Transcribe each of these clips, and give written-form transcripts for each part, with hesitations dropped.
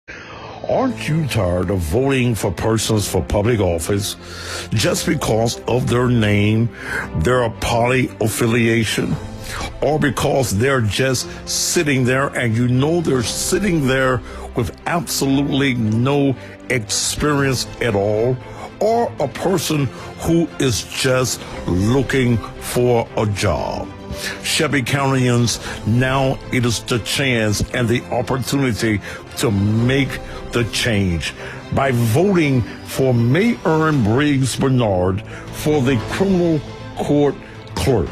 Aren't you tired of voting for persons for public office just because of their name, their party affiliation, or because they're just sitting there and you know they're sitting there with absolutely no experience at all, or a person who is just looking for a job? Shelby Countyans, now it is the chance and the opportunity to make the change by voting for Mayor Briggs Bernard for the criminal court clerk.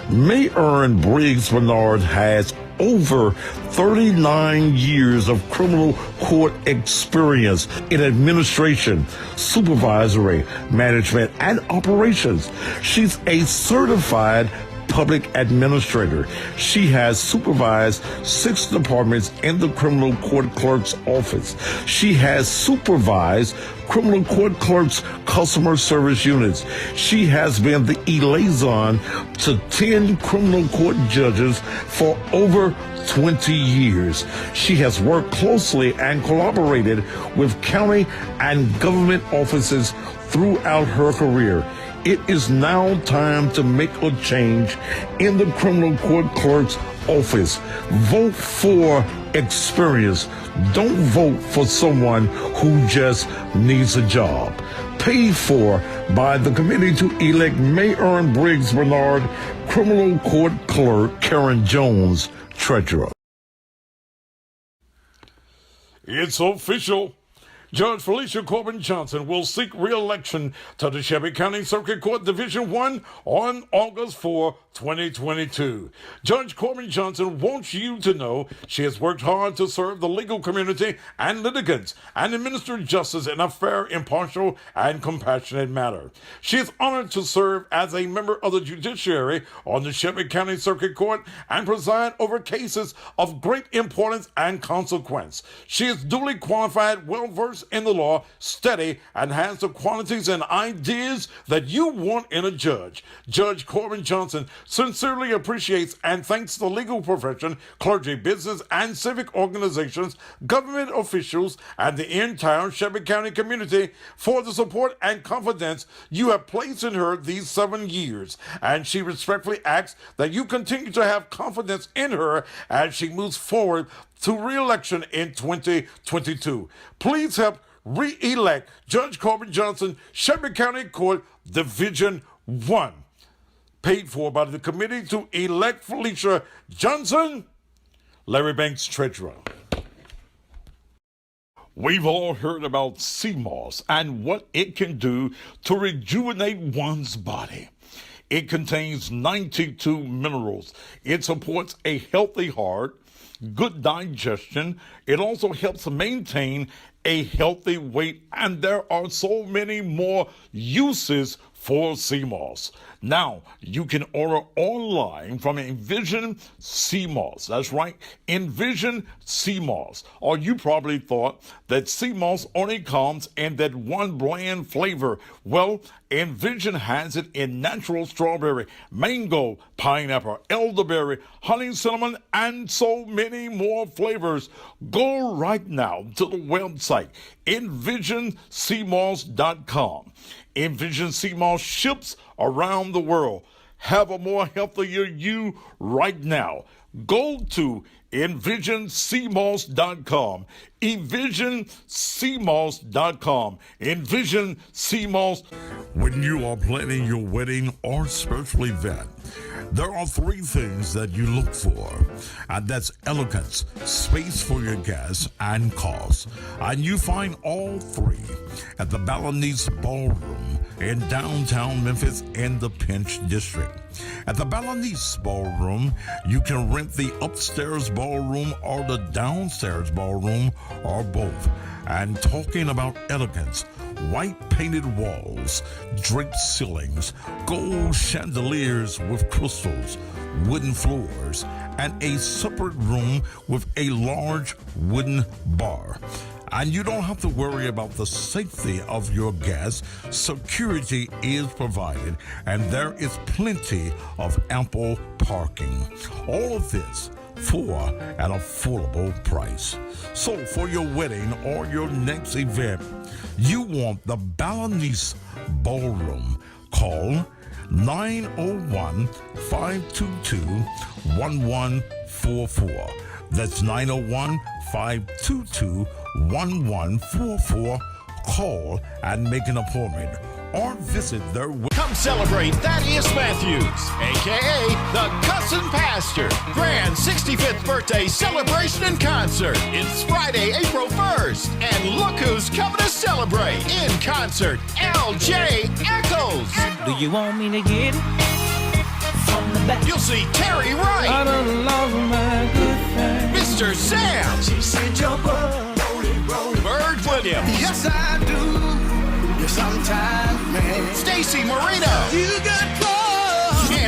Mayor Briggs Bernard has over 39 years of criminal court experience in administration, supervisory, management, and operations. She's a certified public administrator. She has supervised 6 departments in the criminal court clerk's office. She has supervised criminal court clerk's customer service units. She has been the liaison to 10 criminal court judges for over 20 years. She has worked closely and collaborated with county and government offices throughout her career. It is now time to make a change in the criminal court clerk's office. Vote for experience. Don't vote for someone who just needs a job. Paid for by the committee to elect Mayor Briggs Bernard, criminal court clerk Karen Jones, treasurer. It's official. Judge Felicia Corbin Johnson will seek re-election to the Shelby County Circuit Court Division 1 on August 4, 2022. Judge Corbin Johnson wants you to know she has worked hard to serve the legal community and litigants and administer justice in a fair, impartial, and compassionate manner. She is honored to serve as a member of the judiciary on the Shelby County Circuit Court and preside over cases of great importance and consequence. She is duly qualified, well-versed in the law, steady, and has the qualities and ideas that you want in a judge. Judge Corbin Johnson sincerely appreciates and thanks the legal profession, clergy, business, and civic organizations, government officials, and the entire Shelby County community for the support and confidence you have placed in her these 7 years. And she respectfully asks that you continue to have confidence in her as she moves forward to re-election in 2022. Please help re-elect Judge Corbin Johnson, Shelby County Court, Division 1. Paid for by the committee to elect Felicia Johnson, Larry Banks, treasurer. We've all heard about sea moss and what it can do to rejuvenate one's body. It contains 92 minerals. It supports a healthy heart, good digestion. It also helps maintain a healthy weight, and there are so many more uses for sea moss. Now, you can order online from Envision Sea Moss. That's right, Envision Sea Moss. Or you probably thought that sea moss only comes in that one bland flavor. Well, Envision has it in natural strawberry, mango, pineapple, elderberry, honey cinnamon, and so many more flavors. Go right now to the website, envisionseamoss.com. Envision Sea Moss ships around the world. Have a more healthier you right now. Go to envisionseamoss.com. envisionseamoss.com. Envision Sea Moss. When you are planning your wedding or special event, there are 3 things that you look for, and that's elegance, space for your guests, and cost. And you find all 3 at the Balinese Ballroom in downtown Memphis in the Pinch District. At the Balinese Ballroom, you can rent the upstairs ballroom or the downstairs ballroom or both. And talking about elegance, white painted walls, draped ceilings, gold chandeliers with crystals, wooden floors, and a separate room with a large wooden bar. And you don't have to worry about the safety of your guests. Security is provided, and there is plenty of ample parking. All of this for an affordable price. So for your wedding or your next event, you want the Balinese Ballroom. Call 901-522-1144. That's 901-522-1144. Call and make an appointment or visit their website. Come celebrate Thaddeus Matthews, a.k.a. the Cussin' Pastor. Grand 65th birthday celebration and concert. It's Friday, April 1st. And look who's coming to celebrate. In concert, L.J. Eccles. Do you want me to get it from the back? You'll see Terry I Wright, done lost my good friend. Mr. Sam, She said your butt, roll it. Bird Williams, Yes, I do. Yes, sometimes, man. Stacy Marino, You got caught.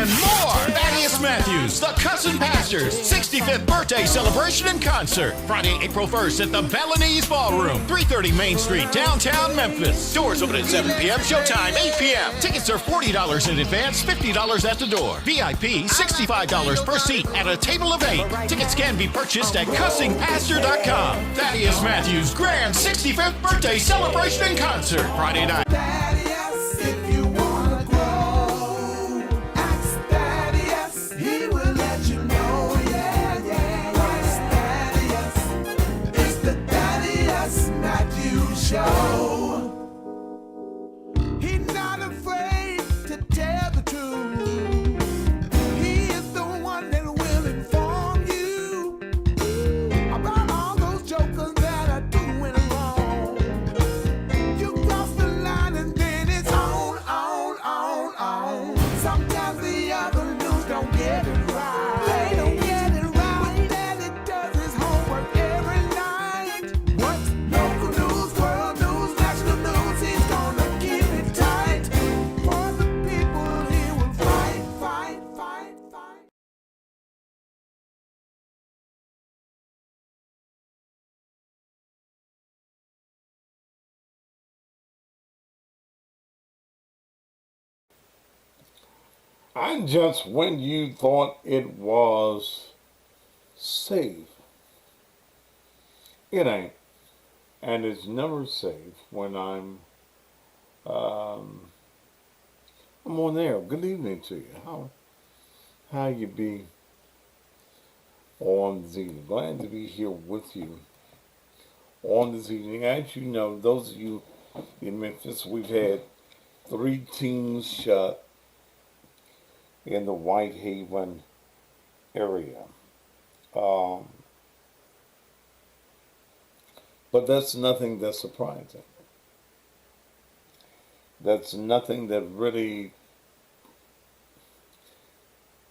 and more. Thaddeus Matthews, the Cussin' Pastors 65th birthday celebration and concert. Friday, April 1st at the Balinese Ballroom, 330 Main Street, downtown Memphis. Doors open at 7 p.m., showtime 8 p.m. Tickets are $40 in advance, $50 at the door. VIP, $65 per seat at a table of 8. Tickets can be purchased at cussingpastor.com. Thaddeus Matthews' grand 65th birthday celebration and concert. Friday night. Thaddeus, if you wanna grow, ask Thaddeus, he will let you know. Yeah, yeah, yeah. Thaddeus, it's the Thaddeus Matthews Show. He's not afraid to tell the truth. He is the one that will inform you about all those jokers that are doing wrong. You cross the line and then it's on. Sometimes the other news don't get it right. They don't get it right. But Daddy does his homework every night. What's local news, world news, national news? He's gonna keep it tight. For the people, he will fight. And just when you thought it was safe, it ain't. And it's never safe when I'm on there. Good evening to you. How you be on this evening? Glad to be here with you on this evening. As you know, those of you in Memphis, we've had 3 teams shut in the Whitehaven area. But that's nothing that's surprising. That's nothing that really,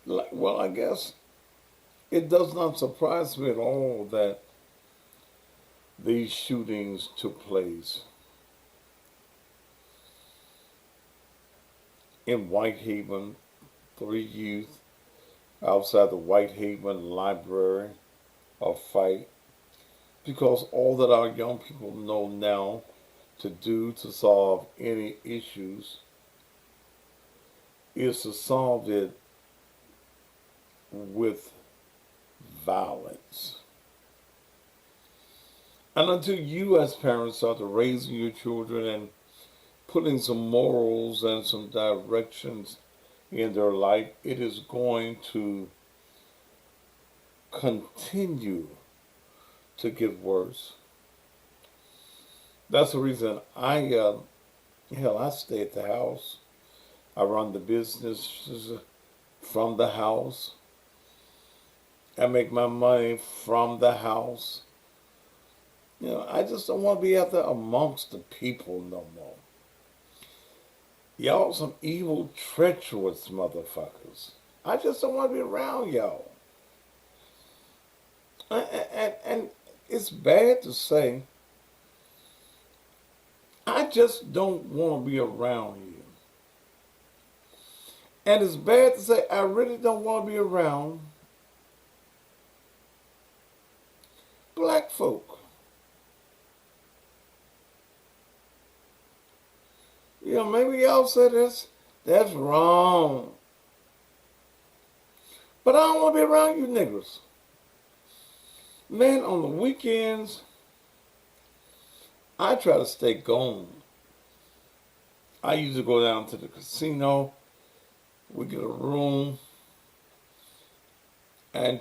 well, I guess it does not surprise me at all that these shootings took place in Whitehaven. 3 youth outside the Whitehaven Library of fight, because all that our young people know now to do to solve any issues is to solve it with violence. And until you as parents start to raising your children and putting some morals and some directions in their life, it is going to continue to get worse. That's the reason I stay at the house. I run the business from the house. I make my money from the house. I just don't want to be out there amongst the people no more. Y'all some evil, treacherous motherfuckers. I just don't want to be around y'all. And it's bad to say, I just don't want to be around you. And it's bad to say, I really don't want to be around black folk. Maybe y'all say that's wrong. But I don't want to be around you niggers. Man, on the weekends, I try to stay gone. I usually go down to the casino. We get a room. And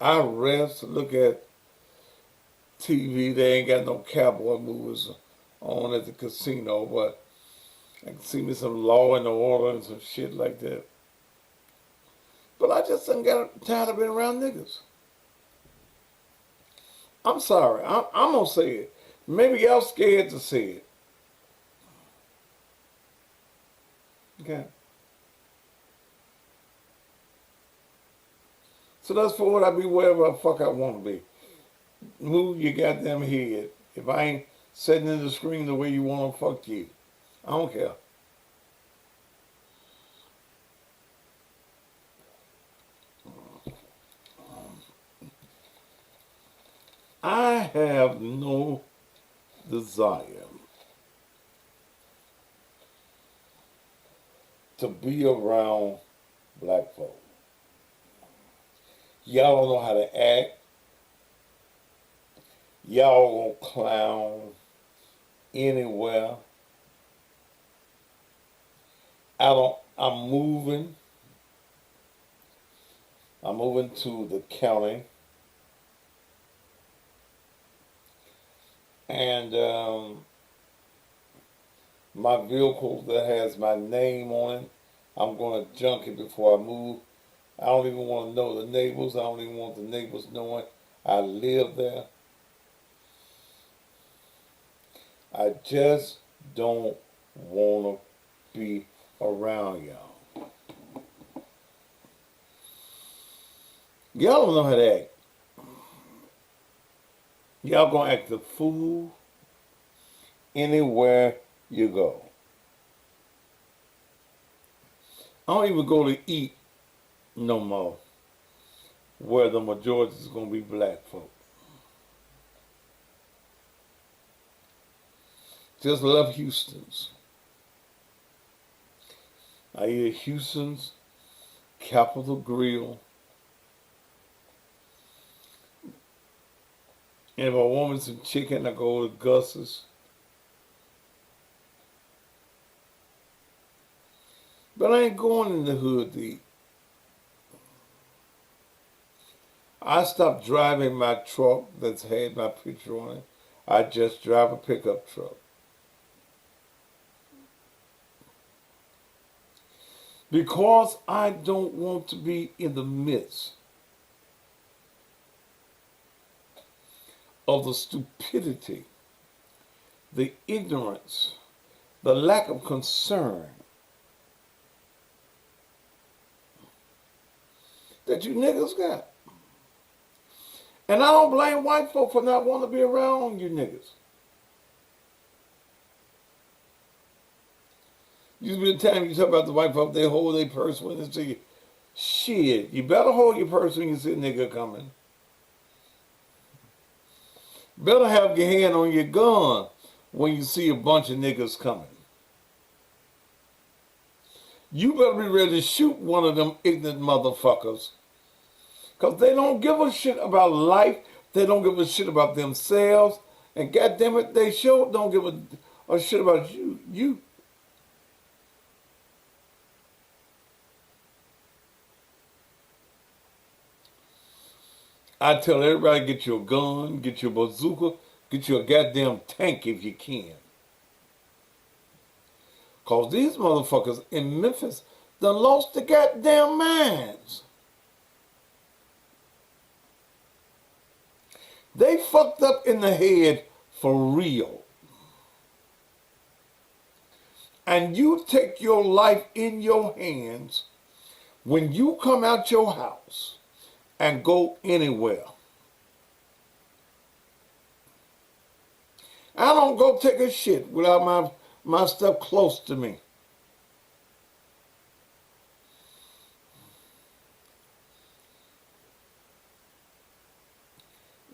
I rest, look at TV. They ain't got no cowboy movies on at the casino, but I can see me some Law and Order and some shit like that. But I just done got tired of being around niggas. I'm sorry. I'm going to say it. Maybe y'all scared to say it. Okay. So that's for what I be wherever the fuck I want to be. Move your goddamn head. If I ain't sitting in the screen the way you want to, fuck you. I don't care. I have no desire to be around black folk. Y'all don't know how to act. Y'all gonna clown anywhere. I'm moving. I'm moving to the county. And my vehicle that has my name on it, I'm going to junk it before I move. I don't even want to know the neighbors. I don't even want the neighbors knowing I live there. I just don't want to be around y'all. Y'all don't know how to act. Y'all gonna act the fool anywhere you go. I don't even go to eat no more where the majority is gonna be black folk. Just love Houston's. I eat at Houston's, Capitol Grill. And if I want me some chicken, I go to Gus's. But I ain't going in the hood to eat. I stopped driving my truck that's had my picture on it. I just drive a pickup truck. Because I don't want to be in the midst of the stupidity, the ignorance, the lack of concern that you niggas got. And I don't blame white folk for not wanting to be around you niggas. Used to be a time you talk about the white folk, they hold their purse when they see you. Shit, you better hold your purse when you see a nigga coming. Better have your hand on your gun when you see a bunch of niggas coming. You better be ready to shoot one of them ignorant motherfuckers. Because they don't give a shit about life. They don't give a shit about themselves. And goddamn it, they sure don't give a shit about you. I tell everybody, get you a gun, get you a bazooka, get you a goddamn tank if you can. Because these motherfuckers in Memphis done lost their goddamn minds. They fucked up in the head for real. And you take your life in your hands when you come out your house and go anywhere. I don't go take a shit without my stuff close to me.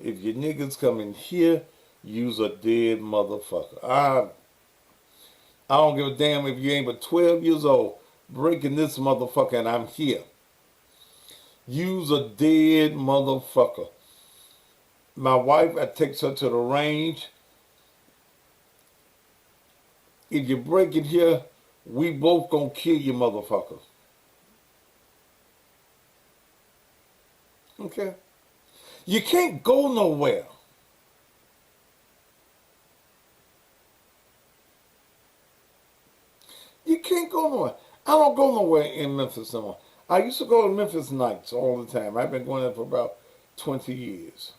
If your niggas come in here, you's a dead motherfucker. I don't give a damn if you ain't but 12 years old breaking this motherfucker and I'm here. You's a dead motherfucker. My wife, I takes her to the range. If you break it here, we both gonna kill you, motherfucker. Okay? You can't go nowhere. You can't go nowhere. I don't go nowhere in Memphis no more. I used to go to Memphis nights all the time. I've been going there for about 20 years.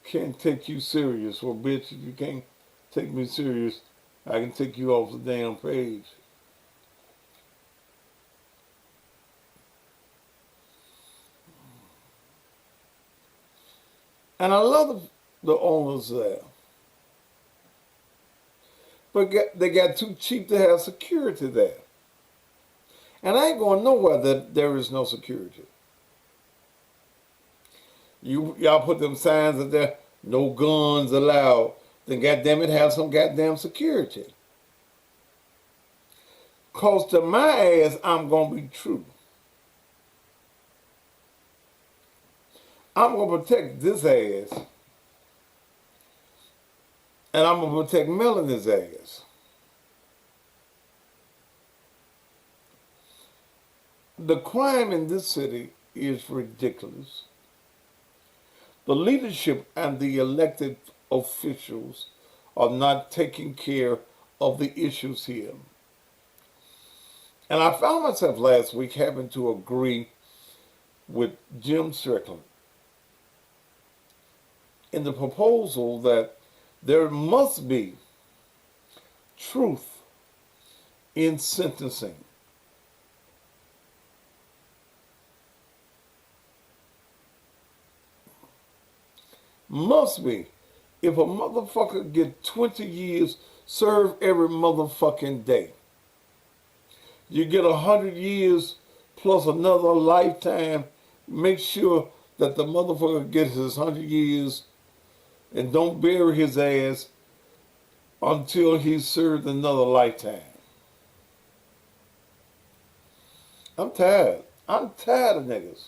Can't take you serious. Well, bitch, if you can't take me serious, I can take you off the damn page. And I love the owners there. But they got too cheap to have security there. And I ain't going nowhere that there is no security. Y'all put them signs up there, no guns allowed. Then goddamn it, have some goddamn security. Cause to my ass, I'm gonna be true. I'm gonna protect this ass. And I'm gonna protect Melanie's ass. The crime in this city is ridiculous. The leadership and the elected officials are not taking care of the issues here. And I found myself last week having to agree with Jim Strickland in the proposal that there must be truth in sentencing. Must be. If a motherfucker get 20 years, serve every motherfucking day. You get 100 years plus another lifetime, make sure that the motherfucker gets his 100 years and don't bury his ass until he's served another lifetime. I'm tired. I'm tired of niggas.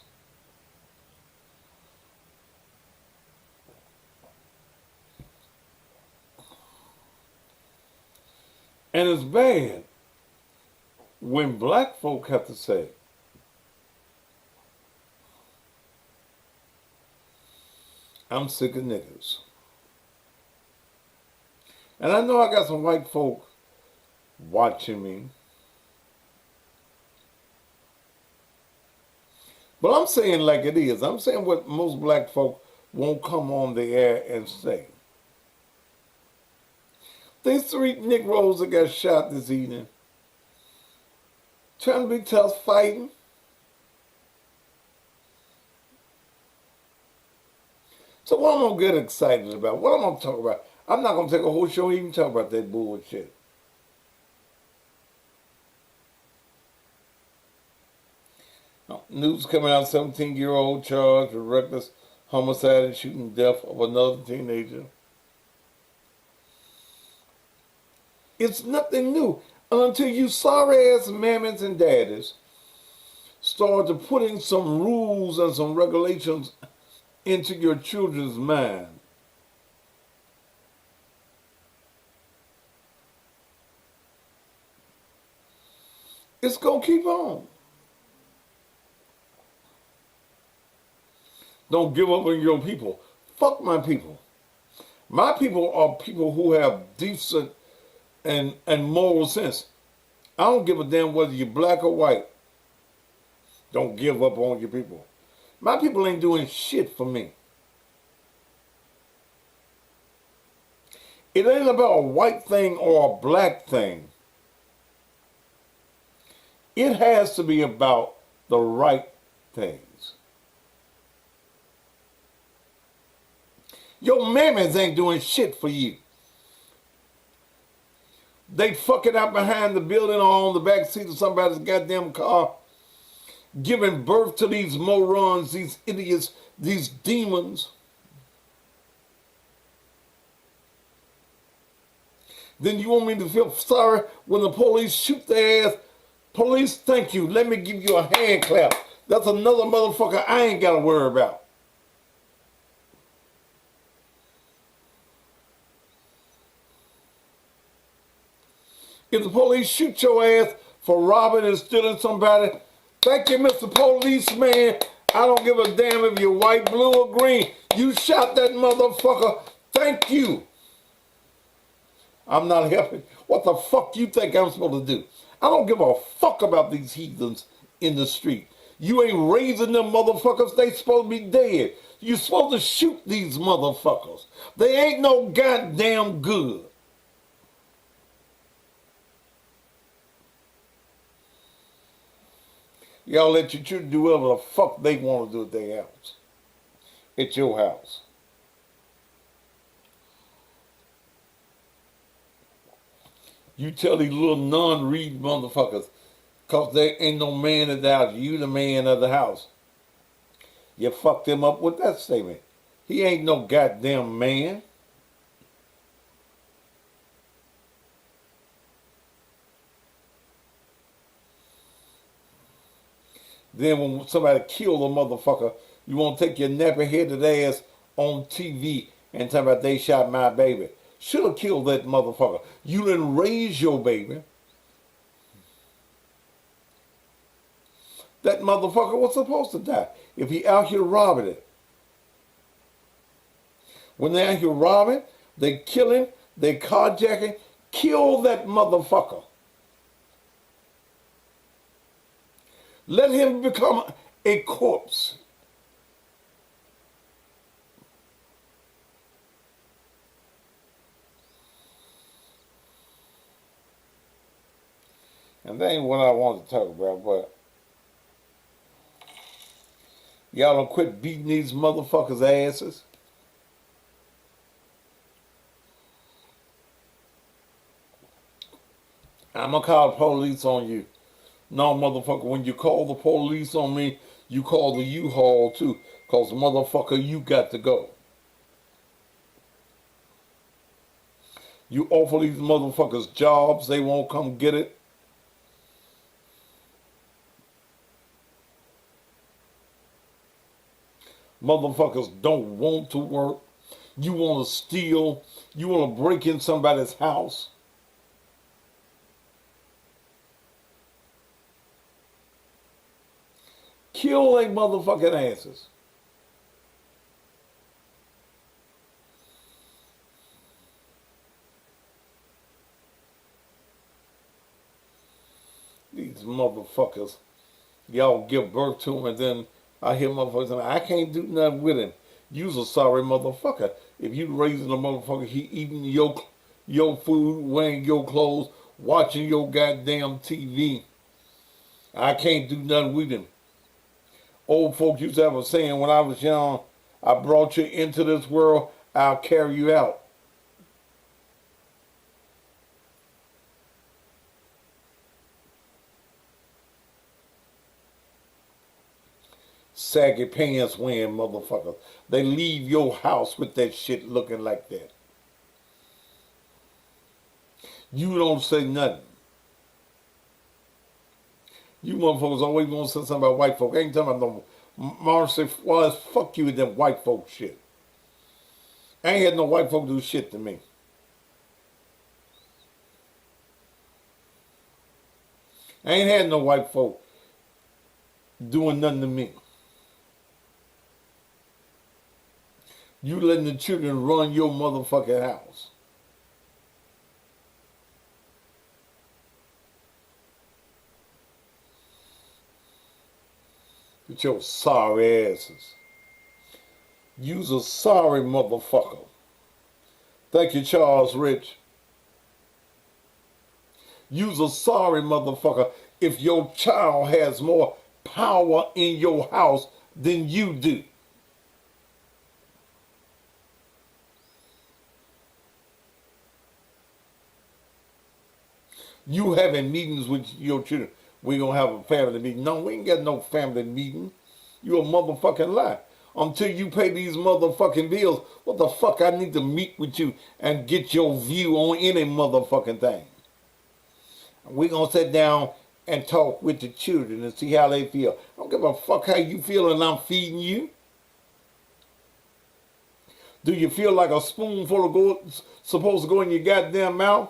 And it's bad when black folk have to say, I'm sick of niggas. And I know I got some white folk watching me. But I'm saying like it is. I'm saying what most black folk won't come on the air and say. These 3 Negroes that got shot this evening, trying to be tough, fighting. So what I'm going to get excited about, what I'm going to talk about, I'm not going to take a whole show and even talk about that bullshit. News coming out, 17-year-old charged with reckless homicide and shooting death of another teenager. It's nothing new until you sorry-ass mammies and daddies start to putting some rules and some regulations into your children's mind. It's going to keep on. Don't give up on your people. Fuck my people. My people are people who have decent and moral sense. I don't give a damn whether you're black or white. Don't give up on your people. My people ain't doing shit for me. It ain't about a white thing or a black thing. It has to be about the right things. Your mammies ain't doing shit for you. They fucking out behind the building or on the back seat of somebody's goddamn car, giving birth to these morons, these idiots, these demons. Then you want me to feel sorry when the police shoot their ass Police, thank you. Let me give you a hand clap. That's another motherfucker I ain't got to worry about. If the police shoot your ass for robbing and stealing somebody, thank you, Mr. Policeman. I don't give a damn if you're white, blue, or green. You shot that motherfucker. Thank you. I'm not helping. What the fuck you think I'm supposed to do? I don't give a fuck about these heathens in the street. You ain't raising them motherfuckers. They supposed to be dead. You supposed to shoot these motherfuckers. They ain't no goddamn good. Y'all let your children do whatever the fuck they want to do at their house. At your house. You tell these little non-read motherfuckers, because there ain't no man in the house. You the man of the house. You fucked him up with that statement. He ain't no goddamn man. Then when somebody kill a motherfucker, you want to take your nappy-headed ass on TV and talk about they shot my baby. Should have killed that motherfucker. You didn't raise your baby. That motherfucker was supposed to die if he out here robbing it. When they out here robbing, they kill him, they carjacking, kill that motherfucker. Let him become a corpse. And that ain't what I want to talk about, but y'all don't quit beating these motherfuckers' asses. I'm gonna call the police on you. No, motherfucker, when you call the police on me, you call the U-Haul too. Because, motherfucker, you got to go. You offer these motherfuckers jobs, they won't come get it. Motherfuckers don't want to work. You want to steal. You want to break in somebody's house. Kill they motherfucking asses. These motherfuckers, y'all give birth to them and then I hear motherfuckers saying, I can't do nothing with him. You's a sorry motherfucker. If you raising a motherfucker, he eating your food, wearing your clothes, watching your goddamn TV. I can't do nothing with him. Old folks used to have a saying, when I was young, I brought you into this world, I'll carry you out. Saggy pants wearing motherfuckers. They leave your house with that shit looking like that. You don't say nothing. You motherfuckers always want to say something about white folk. I ain't talking about no Marcy Wallace. Fuck you with them white folk shit. I ain't had no white folk do shit to me. I ain't had no white folk doing nothing to me. You letting the children run your motherfucking house. With your sorry asses. You's a sorry motherfucker. Thank you, Charles Rich. You's a sorry motherfucker if your child has more power in your house than you do. You having meetings with your children. We gonna have a family meeting. No, we ain't got no family meeting. You a motherfucking lie. Until you pay these motherfucking bills, what the fuck I need to meet with you and get your view on any motherfucking thing. We gonna sit down and talk with the children and see how they feel. I don't give a fuck how you feel and I'm feeding you. Do you feel like a spoonful of gold supposed to go in your goddamn mouth?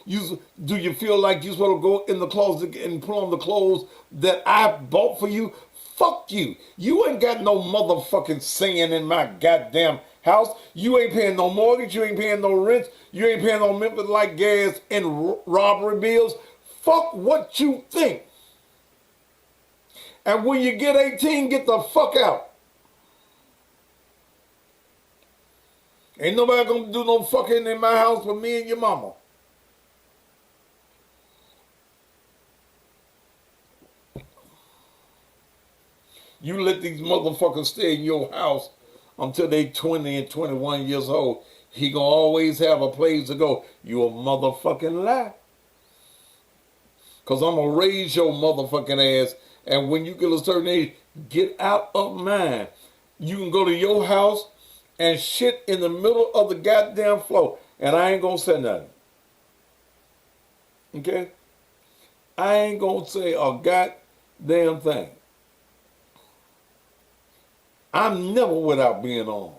Do you feel like you're supposed to go in the closet and put on the clothes that I bought for you? Fuck you. You ain't got no motherfucking saying in my goddamn house. You ain't paying no mortgage. You ain't paying no rent. You ain't paying no Memphis Light gas and robbery bills. Fuck what you think. And when you get 18, get the fuck out. Ain't nobody gonna do no fucking in my house but me and your mama. You let these motherfuckers stay in your house until they 20 and 21 years old. He gonna always have a place to go. You a motherfucking lie. Cause I'm gonna raise your motherfucking ass, and when you get a certain age, get out of mine. You can go to your house and shit in the middle of the goddamn floor, and I ain't gonna say nothing. Okay? I ain't gonna say a goddamn thing. I'm never without being armed.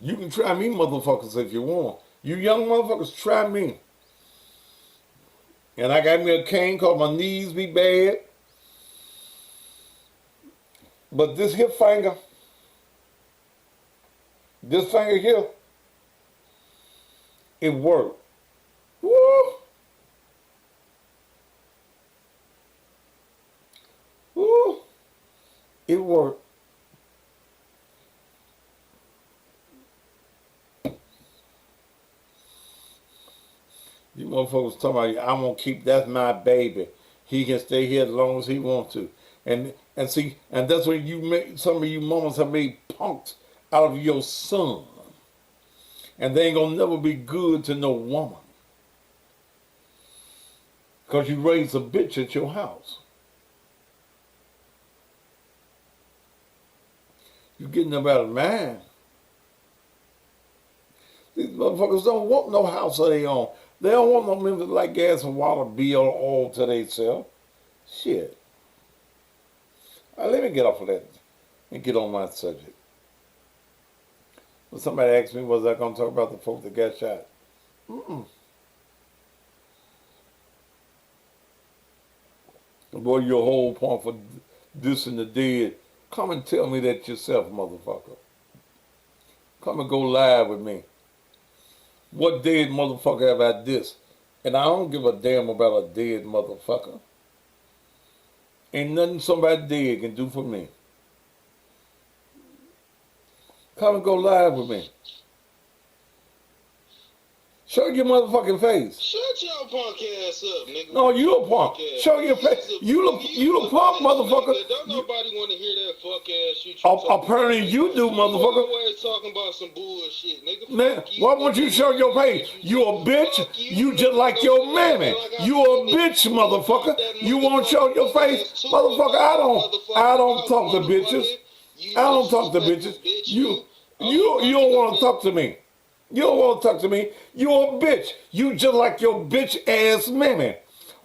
You can try me, motherfuckers, if you want. You young motherfuckers, try me. And I got me a cane cause my knees be bad. But this here finger here, it worked. Woo! Woo! It worked. You motherfuckers talking about, I'm gonna keep, that's my baby. He can stay here as long as he wants to. And see, and that's when you make, some of you mamas have made punks out of your son. And they ain't gonna never be good to no woman. Because you raised a bitch at your house. You getting them out of man. These motherfuckers don't want no house of their own. They don't want no Memphis Light gas and water bill all to themselves. Shit. Let me get off of that and get on my subject. Well, somebody asked me, was I going to talk about the folks that got shot? Boy, your whole point for dissing the dead, come and tell me that yourself, motherfucker. Come and go live with me. What dead motherfucker have I dissed? And I don't give a damn about a dead motherfucker. Ain't nothing somebody dead can do for me. Come and go live with me. Show your motherfucking face. Shut your punk ass up, nigga. No, you a punk. Show your face. You the punk, motherfucker. Don't nobody want to hear that fuck ass shit. Apparently you do, motherfucker. You always talking about some bullshit, nigga. Man, why won't you show your face? You a bitch. You just like your mammy. You a bitch, motherfucker. You won't show your face, motherfucker. I don't talk to bitches. I don't talk to bitches. You don't want to talk to me. You don't want to talk to me. You a bitch. You just like your bitch ass mammy.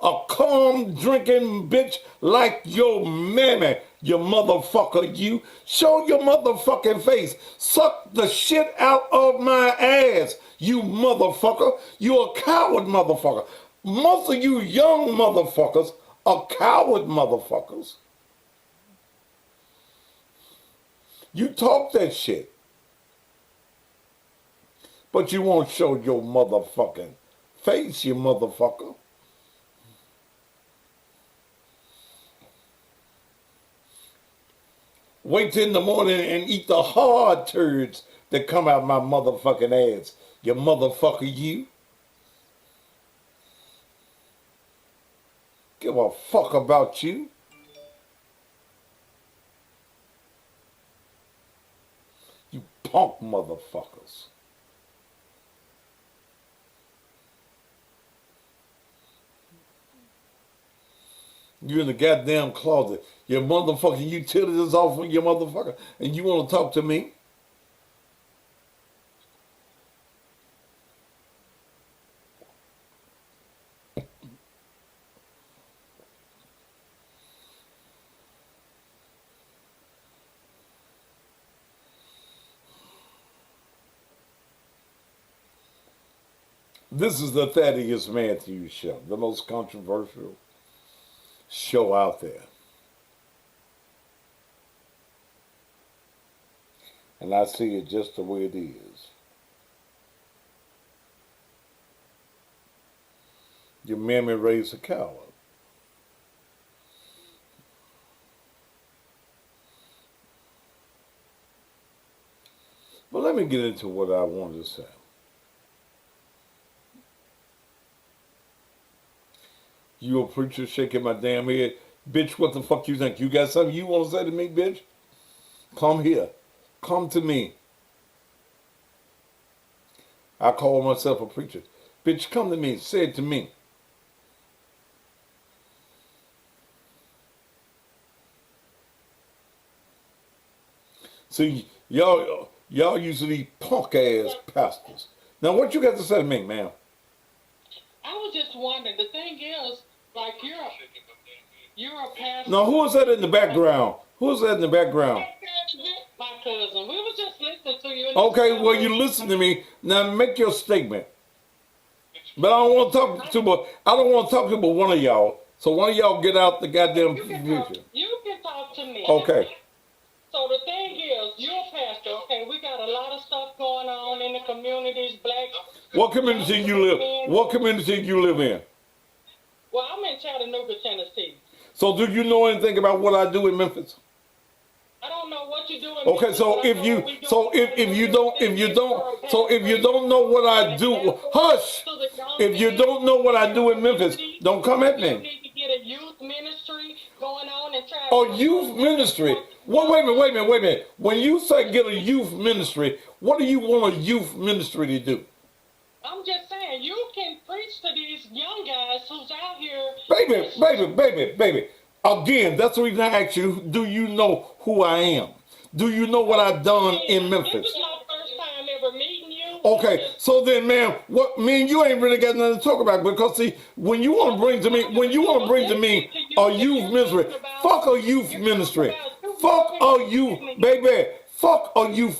A calm drinking bitch like your mammy. You motherfucker, you. Show your motherfucking face. Suck the shit out of my ass, you motherfucker. You a coward motherfucker. Most of you young motherfuckers are coward motherfuckers. You talk that shit. But you won't show your motherfucking face, you motherfucker. Wait till in the morning and eat the hard turds that come out my motherfucking ass. You motherfucker, you. Give a fuck about you. You punk motherfuckers. You in the goddamn closet. Your motherfucking utilities off with your motherfucker. And you want to talk to me? This is the Thaddeus Matthews Show, the most controversial show out there. And I see it just the way it is. Your mammy raised a coward. But let me get into what I wanted to say. You a preacher shaking my damn head. Bitch, what the fuck you think? You got something you want to say to me, bitch? Come here. Come to me. I call myself a preacher. Bitch, come to me. Say it to me. See, y'all used to be punk ass pastors. Now, what you got to say to me, ma'am? I was just wondering. The thing is, like you're a pastor. Now, who is that in the background? Who is that in the background? My cousin. We were just listening to you. Okay, well, you listen to me. Now, make your statement. But I don't want to talk to but I don't want to talk to but one of y'all. So one of y'all get out the goddamn You confusion. can talk to me. Okay. So the thing is, you're a pastor. Okay, we got a lot of stuff going on in the communities. Black. What community you live? What community you live in? Well, I'm in Chattanooga, Tennessee. So do you know anything about what I do in Memphis? I don't know what you do. Okay, so if you don't know what I do, hush. If you don't know what I do in Memphis, don't come at You me. need to get a youth ministry going on and try. Oh, youth ministry. Well, wait a minute. When you say get a youth ministry, what do you want a youth ministry to do? I'm just saying, you can preach to these young guys who's out here. Baby. Again, that's the reason I asked you, do you know who I am? Do you know what I've done in Memphis? This is my first time ever meeting you. Okay, so then, ma'am, what me and you ain't really got nothing to talk about because see, when you want to bring to me a youth ministry, fuck a youth ministry, fuck a youth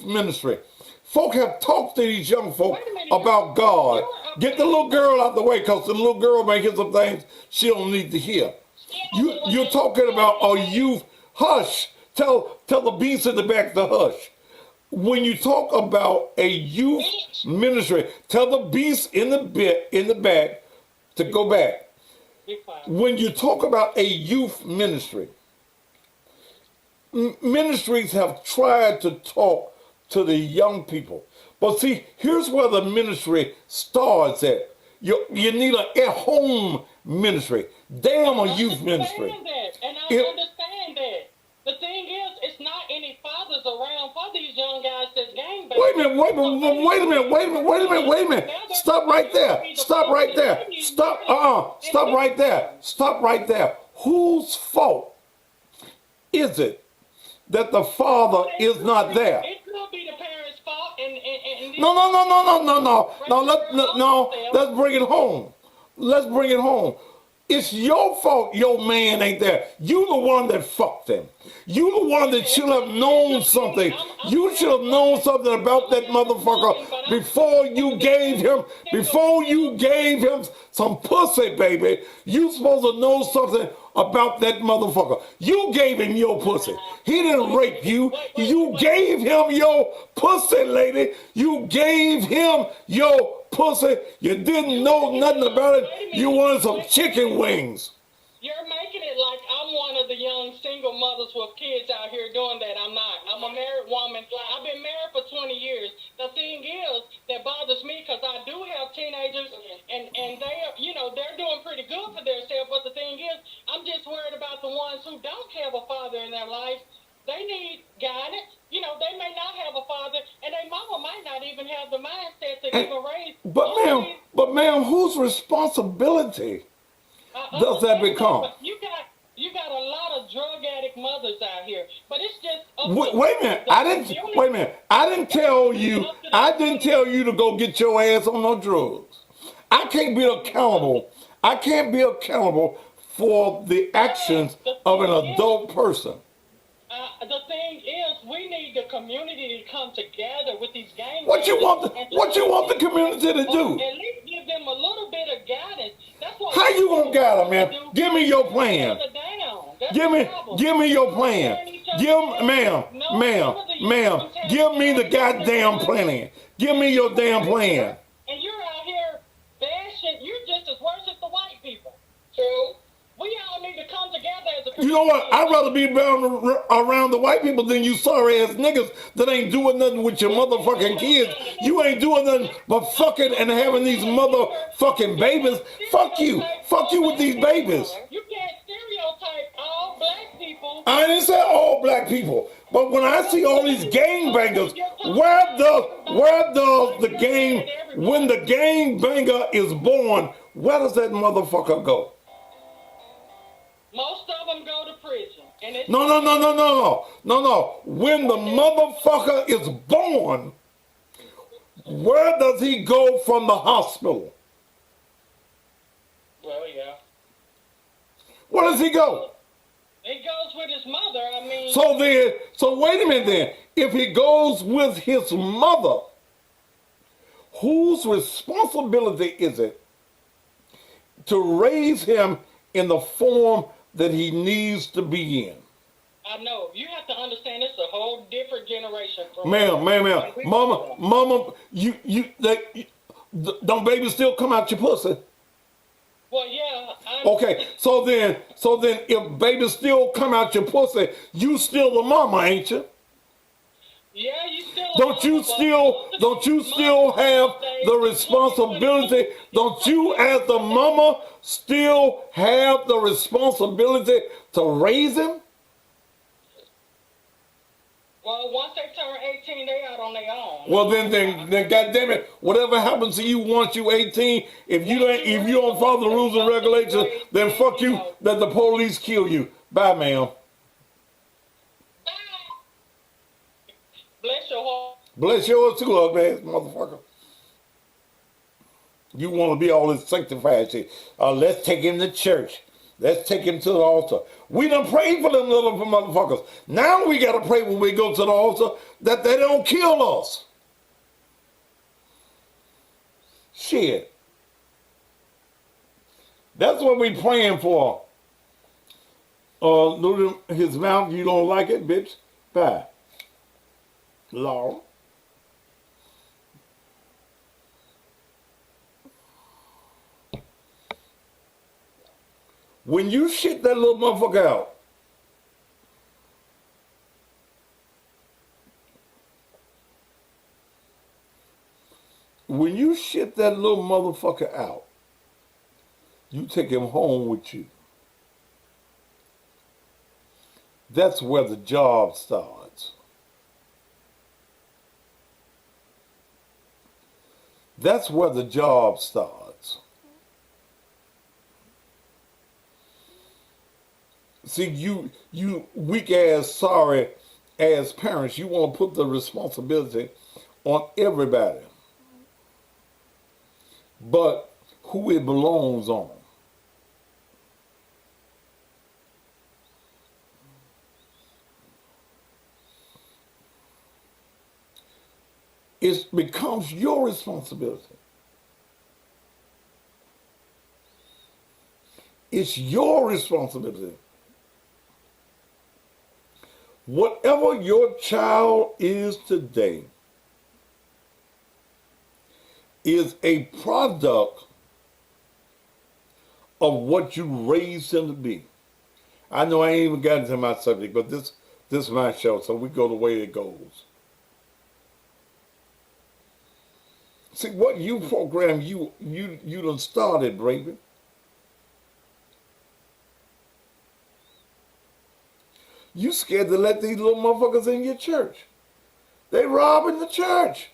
ministry. Folk have talked to these young folk about God. Get the little girl out the way because the little girl may hear some things she don't need to hear. You're talking about a youth. Hush. Tell the beast in the back to hush. When you talk about a youth ministry, tell the beast in the back to go back. When you talk about a youth ministry, ministries have tried to talk to the young people. But see, here's where the ministry starts at. You need an at-home ministry. Damn a youth ministry. I understand that. The thing is, it's not any fathers around for these young guys that's gang banging. Wait a minute. Stop right there. Whose fault is it that the father is not there? It could be the parents' fault. No. Let's bring it home. It's your fault your man ain't there. You the one that fucked him. You the one that should have known something. You should have known something about that motherfucker before you gave him some pussy, baby. You supposed to know something about that motherfucker. You gave him your pussy. He didn't rape you. You gave him your pussy, lady. You gave him your pussy. You didn't know nothing about it. You wanted some chicken wings. You're making it like I'm one of the young single mothers with kids out here doing that. I'm not. I'm a married woman. I've been married for 20 years. The thing is that bothers me because I do have teenagers and they are, they're doing pretty good for themselves. But the thing is, I'm just worried about the ones who don't have a father in their life. They need guidance. They may not have a father, and their mama might not even have the mindset to even raise. But ma'am, whose responsibility does that become? You got a lot of drug addict mothers out here, but it's just. Wait a minute. I didn't tell you to go get your ass on no drugs. I can't be accountable for the actions of an adult person. The thing is, we need the community to come together with these gangs. What you want the community to do? At least give them a little bit of guidance. That's what How you gonna guide them, man? Give me your plan. Give me your plan. Ma'am, give me the goddamn plan. Give me your damn plan. And you're out here bashing, you're just as worse as the white people. So we all need to come together as a community. You know what? I'd rather be around the white people than you sorry ass niggas that ain't doing nothing with your motherfucking kids. You ain't doing nothing but fucking and having these motherfucking babies. Fuck you. Fuck you with these babies. You can't stereotype all black people. I didn't say all black people, but when I see all these gangbangers, when the gangbanger is born, where does that motherfucker go? Most of them go to prison. And it's No. When the motherfucker is born, where does he go from the hospital? Well, yeah. Where does he go? He goes with his mother. I mean. So wait a minute then. If he goes with his mother, whose responsibility is it to raise him in the form that he needs to be in? I know. You have to understand it's a whole different generation from Ma'am. Mama, don't babies still come out your pussy? Well, yeah. Okay, so then if babies still come out your pussy, you still the mama, ain't you? Yeah, you still. Don't you still have the responsibility? Don't you, as the mama, still have the responsibility to raise him? Well, once they turn 18, they out on their own. Well, then, goddamn it, whatever happens to you once you 18, if you don't follow the rules and regulations, then fuck you. Let the police kill you. Bye, ma'am. Bless your heart. Bless yours too, ugly ass motherfucker. You want to be all this sanctified shit. Let's take him to church. Let's take him to the altar. We done prayed for them little motherfuckers. Now we got to pray when we go to the altar that they don't kill us. Shit. That's what we praying for. His mouth, you don't like it, bitch? Bye. Law. When you shit that little motherfucker out, you take him home with you. That's where the job starts. That's where the job starts. See, you weak ass, sorry ass parents, you want to put the responsibility on everybody, but who it belongs on. It becomes your responsibility. It's your responsibility. Whatever your child is today is a product of what you raised him to be. I know I ain't even got into my subject, but this is my show, so we go the way it goes. See, what you program, you done started, Braven. You scared to let these little motherfuckers in your church. They robbing the church.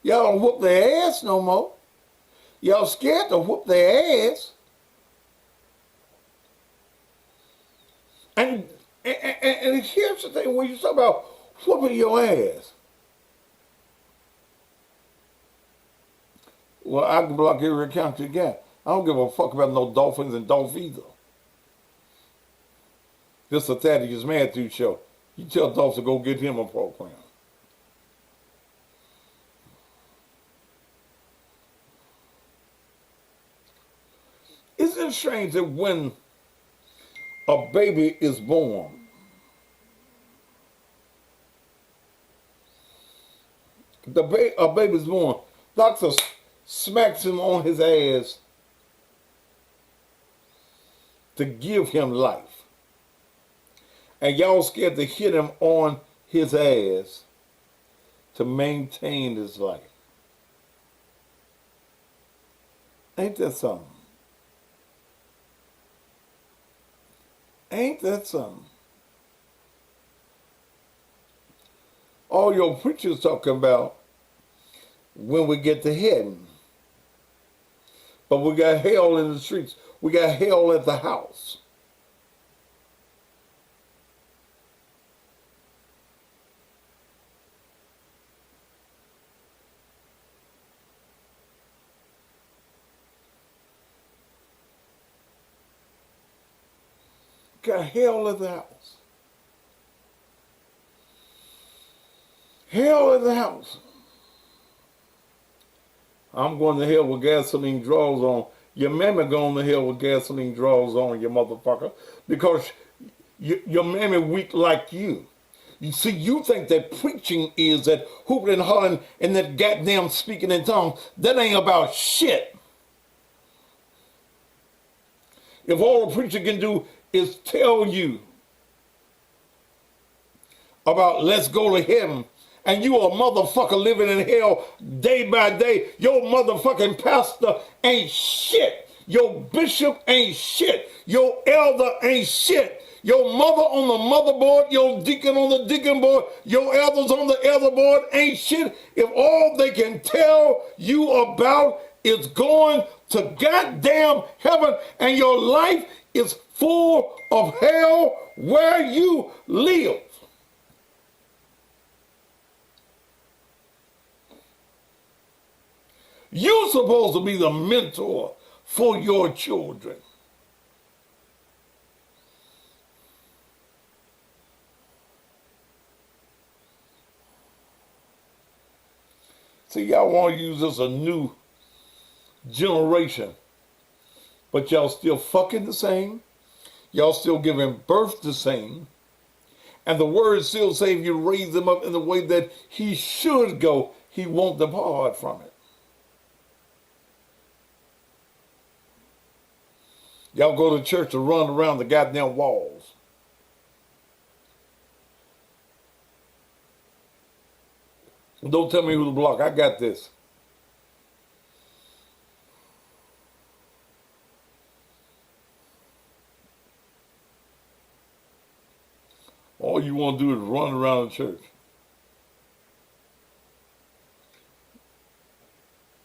Y'all don't whoop their ass no more. Y'all scared to whoop their ass. And here's the thing, when you talk about whooping your ass. Well, I can block every account you got. I don't give a fuck about no Dolphins and Dolph either. This is a Thaddeus Matthews show. You tell Dolph to go get him a program. Isn't it strange that when a baby is born, a baby's born, doctor smacks him on his ass to give him life. And y'all scared to hit him on his ass to maintain his life. Ain't that something? Ain't that something? All your preachers talking about when we get to heaven. But we got hell in the streets. We got hell at the house. Got hell at the house. Hell at the house. I'm going to hell with gasoline draws on. Your mammy going to hell with gasoline draws on, you motherfucker. Because your mammy weak like you. You see, you think that preaching is that hooping and hollering and that goddamn speaking in tongues. That ain't about shit. If all a preacher can do is tell you about let's go to heaven, and you a motherfucker living in hell day by day, your motherfucking pastor ain't shit. Your bishop ain't shit. Your elder ain't shit. Your mother on the motherboard, your deacon on the deacon board, your elders on the elder board ain't shit. If all they can tell you about is going to goddamn heaven and your life is full of hell where you live. You're supposed to be the mentor for your children. See, y'all want to use this a new generation, but y'all still fucking the same. Y'all still giving birth the same. And the word still say if you raise him up in the way that he should go, he won't depart from it. Y'all go to church to run around the goddamn walls. Don't tell me who to block. I got this. All you want to do is run around the church.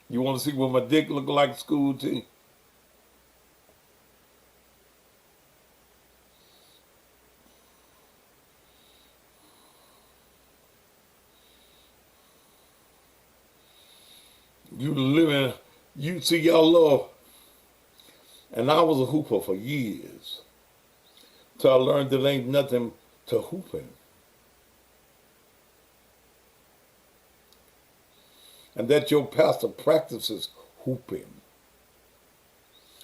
You want to see what my dick look like school tee? You living, you see y'all love. And I was a hooper for years. Till I learned there ain't nothing to hooping. And that your pastor practices hooping.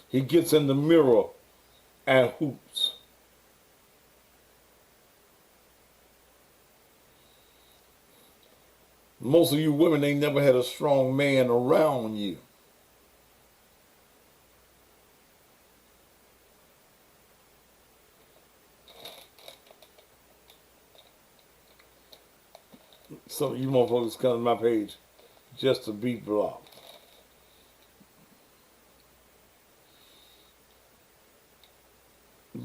He gets in the mirror and hoops. Most of you women ain't never had a strong man around you. So you motherfuckers come to my page just to beat block.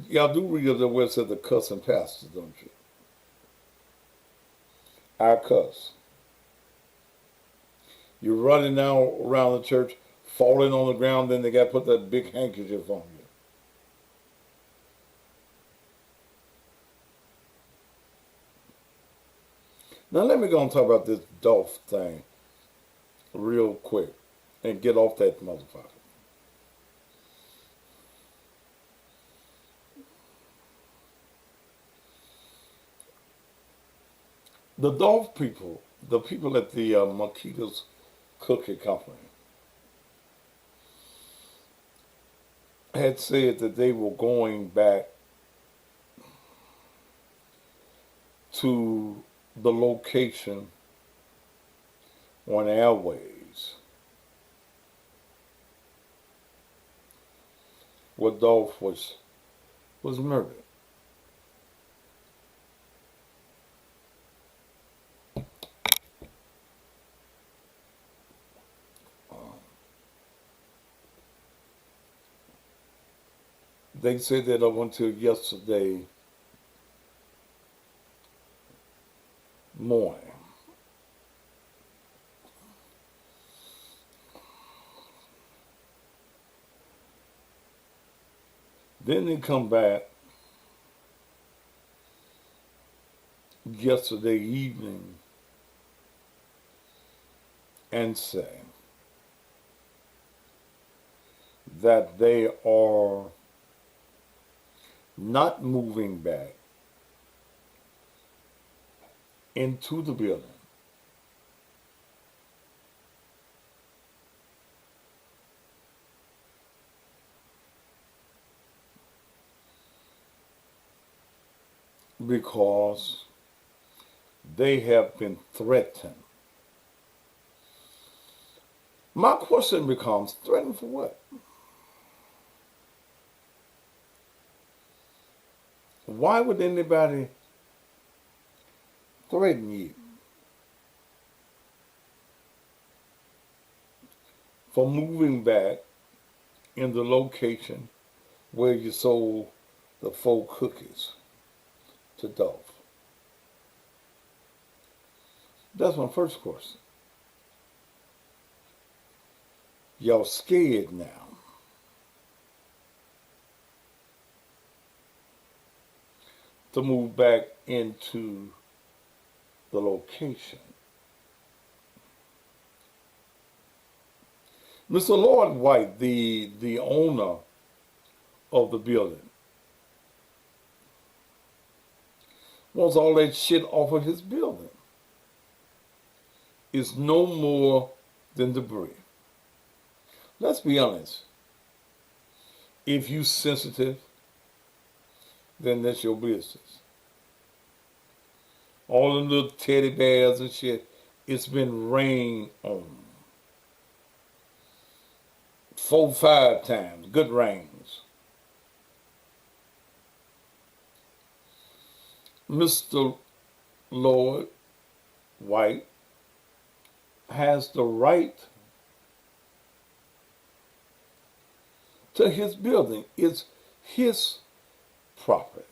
Y'all do read up the website The Cussing Pastors, don't you? I cuss. You're running now around the church, falling on the ground, then they got to put that big handkerchief on you. Now let me go and talk about this Dolph thing real quick and get off that motherfucker. The Dolph people, the people at the Makita's Cookie Company, had said that they were going back to the location on Airways where Dolph was murdered. They said that up until yesterday morning. Then they come back yesterday evening and say that they are not moving back into the building because they have been threatened. My question becomes, threatened for what? Why would anybody threaten you for moving back in the location where you sold the 4 cookies to Dolph? That's my first question. Y'all scared now. To move back into the location. Mr. Lloyd White, the owner of the building, wants all that shit off of his building. It's no more than debris. Let's be honest. If you sensitive, then that's your business. All them little teddy bears and shit, it's been rained on. 4, 5 times, good rains. Mr. Lloyd White has the right to his building. It's his property.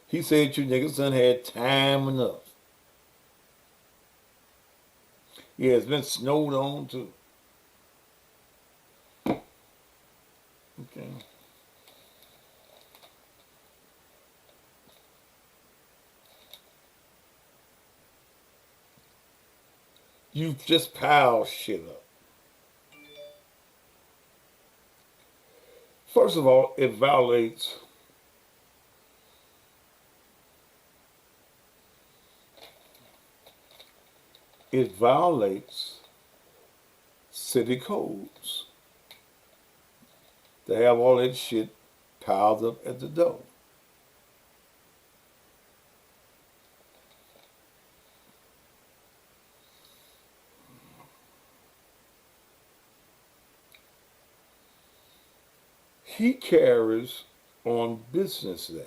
He said you niggas done had time enough. Yeah, it's been snowed on too. Okay. You just pile shit up. First of all, it violates city codes to have all that shit piled up at the door. He carries on business there.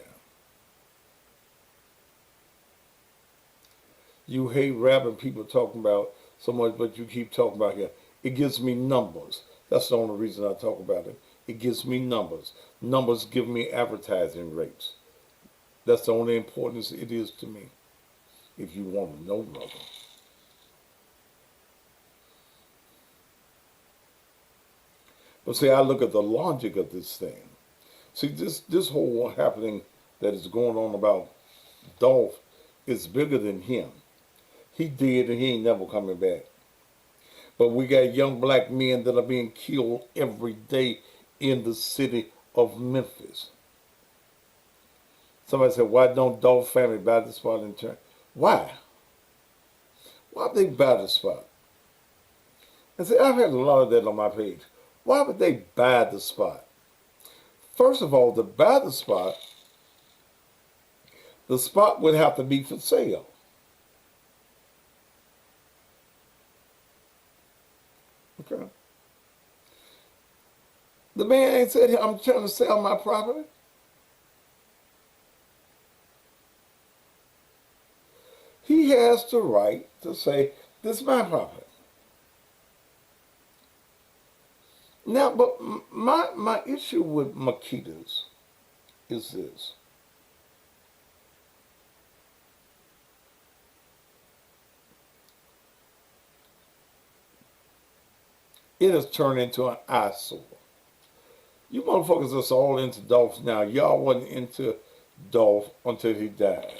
You hate rapping people talking about so much, but you keep talking about here. It gives me numbers. That's the only reason I talk about it. It gives me numbers. Numbers give me advertising rates. That's the only importance it is to me. If you want to know, brother. But see, I look at the logic of this thing. See, this whole happening that is going on about Dolph is bigger than him. He did and he ain't never coming back. But we got young black men that are being killed every day in the city of Memphis. Somebody said, why don't Dolph family buy the spot in turn? Why? Why would they buy the spot? And see, I've had a lot of that on my page. Why would they buy the spot? First of all, to buy the spot would have to be for sale. Okay. The man ain't said, I'm trying to sell my property. He has the right to say, this is my property. Now, but my issue with Makitas is this. It has turned into an eyesore. You motherfuckers that's all into Dolph now. Y'all wasn't into Dolph until he died.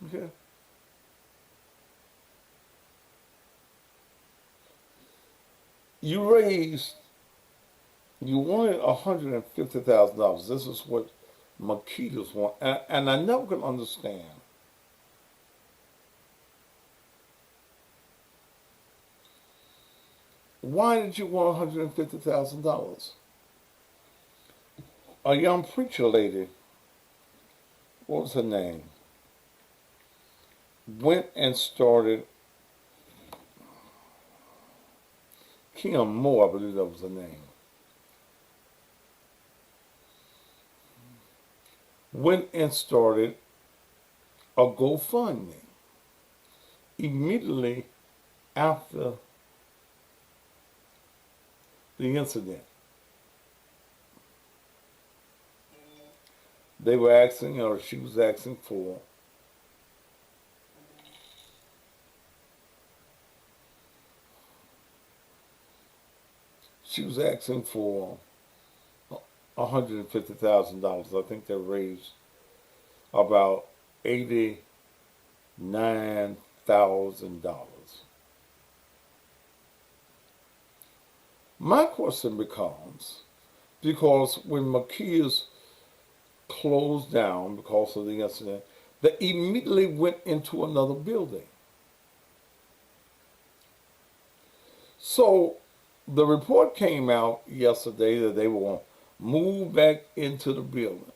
Okay. You wanted $150,000. This is what Makitas want. And I never can understand why did you want $150,000? A young preacher lady, what was her name? Went and started, Kim Moore, I believe that was her name. Went and started a GoFundMe immediately after the incident. They were asking, or she was asking for, $150,000. I think they raised about $89,000. My question becomes, because when Makias closed down because of the incident, they immediately went into another building. So the report came out yesterday that they were going to move back into the building.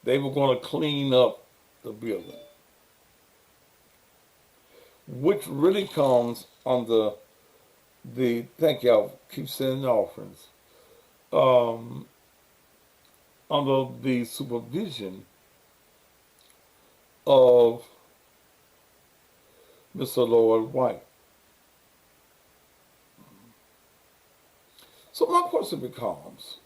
They were going to clean up the building, which really comes under the, thank y'all, keep sending offerings, under the supervision of Mr. Lloyd White. So my question becomes,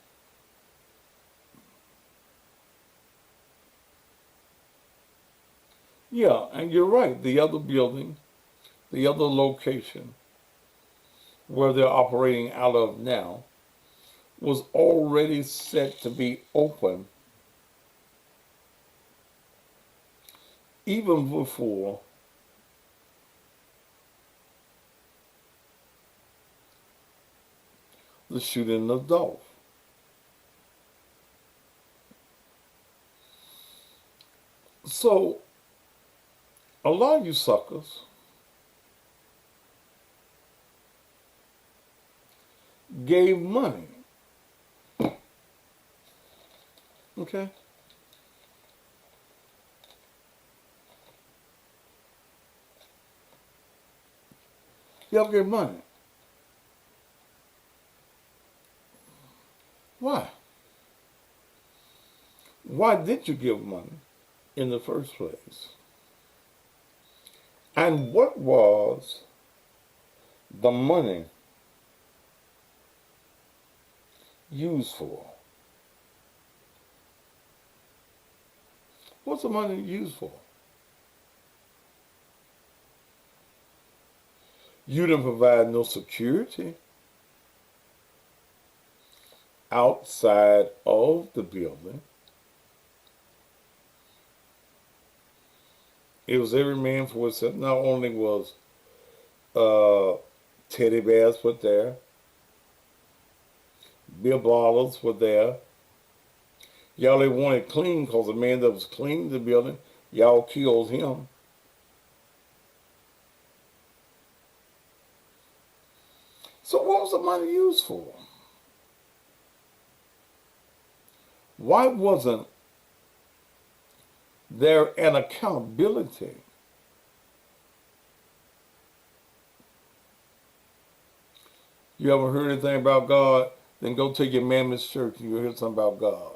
yeah, and you're right, the other building, the other location where they're operating out of now was already set to be open even before the shooting of Dolph. So, a lot of you suckers gave money. Okay? Y'all gave money. Why? Why did you give money in the first place? And what was the money used for? What's the money used for? You didn't provide no security outside of the building. It was every man for himself. Not only was Teddy bears were there. Beer bottles were there. Y'all they wanted clean because the man that was cleaning the building, y'all killed him. So what was the money used for? Why wasn't there an accountability? You ever heard anything about God? Then go to your mammoth church and you'll hear something about God.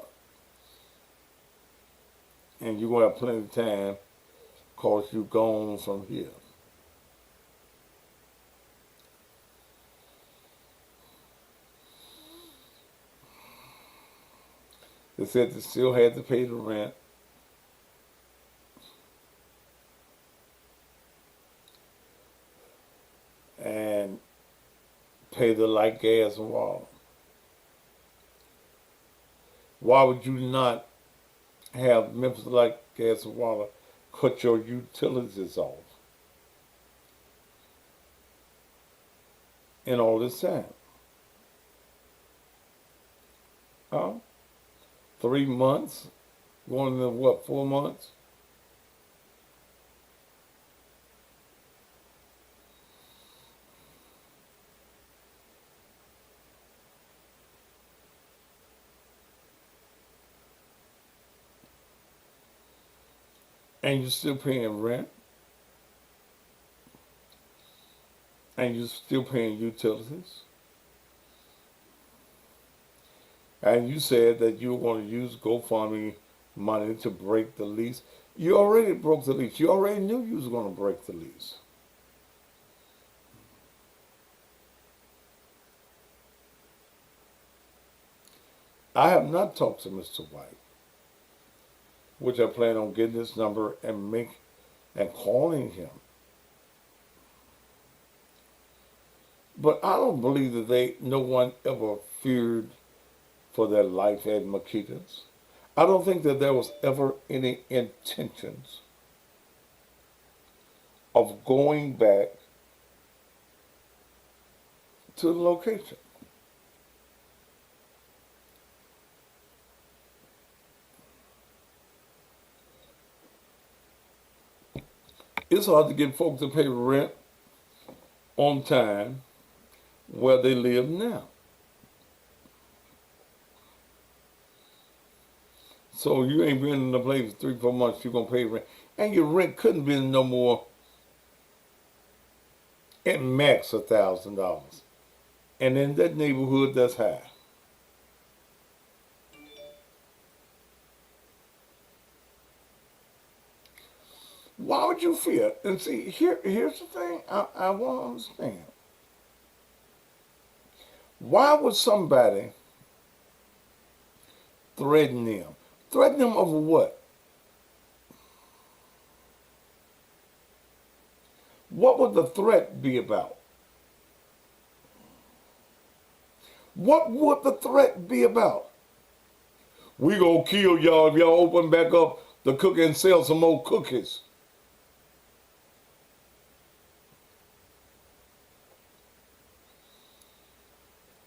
And you're going to have plenty of time because you're gone from here. They said they still had to pay the rent. And pay the light, gas, and water. Why would you not have Memphis Light, Gas, and Water cut your utilities off in all this time? Huh? 3 months? Going into what, 4 months? And you're still paying rent. And you're still paying utilities. And you said that you were going to use Gofundme money to break the lease. You already broke the lease. You already knew you was going to break the lease. I have not talked to Mr. White, which I plan on getting his number and calling him. But I don't believe that no one ever feared for their life at Makita's. I don't think that there was ever any intentions of going back to the location. It's hard to get folks to pay rent on time where they live now. So you ain't been in the place for 3, 4 months, you're going to pay rent. And your rent couldn't be no more, at max, $1,000. And in that neighborhood, that's high. Why would you fear? And see, here's the thing I want to understand. Why would somebody threaten them? Threaten them over what? What would the threat be about? What would the threat be about? We gonna kill y'all if y'all open back up the cookie and sell some more cookies.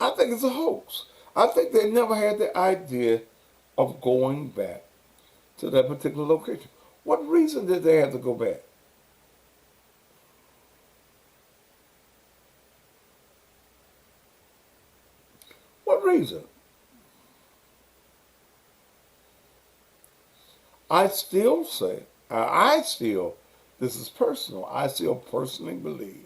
I think it's a hoax. I think they never had the idea of going back to that particular location. What reason did they have to go back? What reason? I still say, this is personal, I still personally believe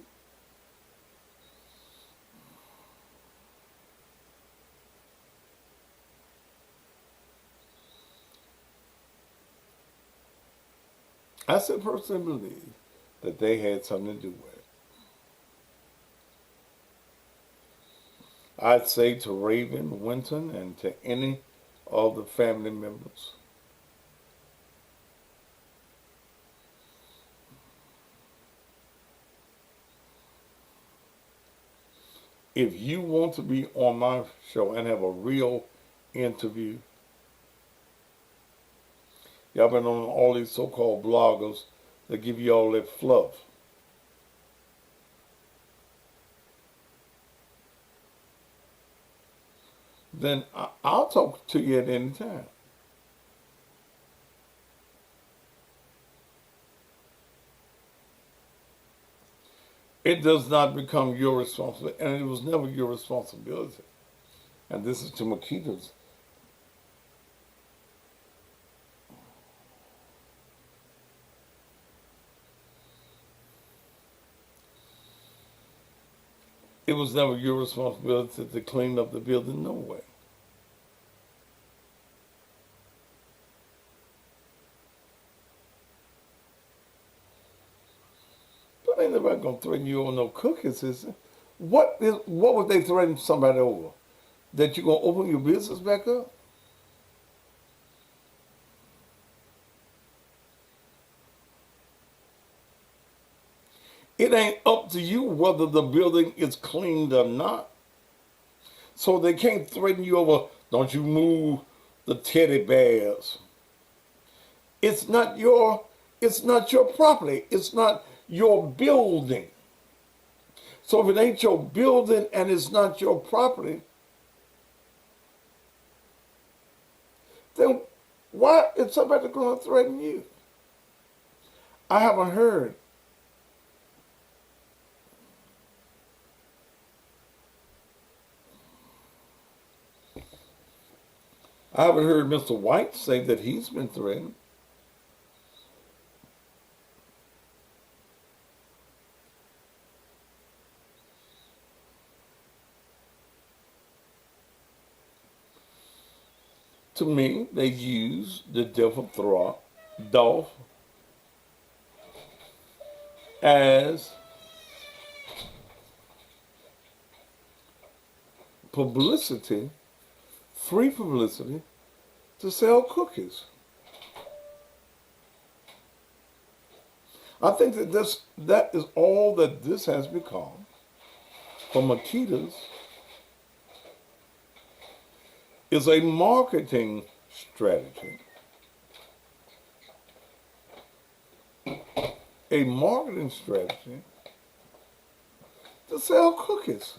that they had something to do with it. I'd say to Raven Winton and to any of the family members, if you want to be on my show and have a real interview, y'all been on all these so-called bloggers that give you all that fluff. then I'll talk to you at any time. It does not become your responsibility, and it was never your responsibility. And this is to Makita's. It was never your responsibility to clean up the building, no way. But ain't nobody gonna threaten you on no cookies, is it? What would they threaten somebody over? That you're gonna open your business back up? It ain't up to you whether the building is cleaned or not. So they can't threaten you over, don't you move the teddy bears. It's not your property. It's not your building. So if it ain't your building and it's not your property, then why is somebody going to threaten you? I haven't heard. I haven't heard Mr. White say that he's been threatened. To me, they use the death of Dolph as publicity, free publicity, to sell cookies. I think that is all that this has become for Makita's, is a marketing strategy. A marketing strategy to sell cookies.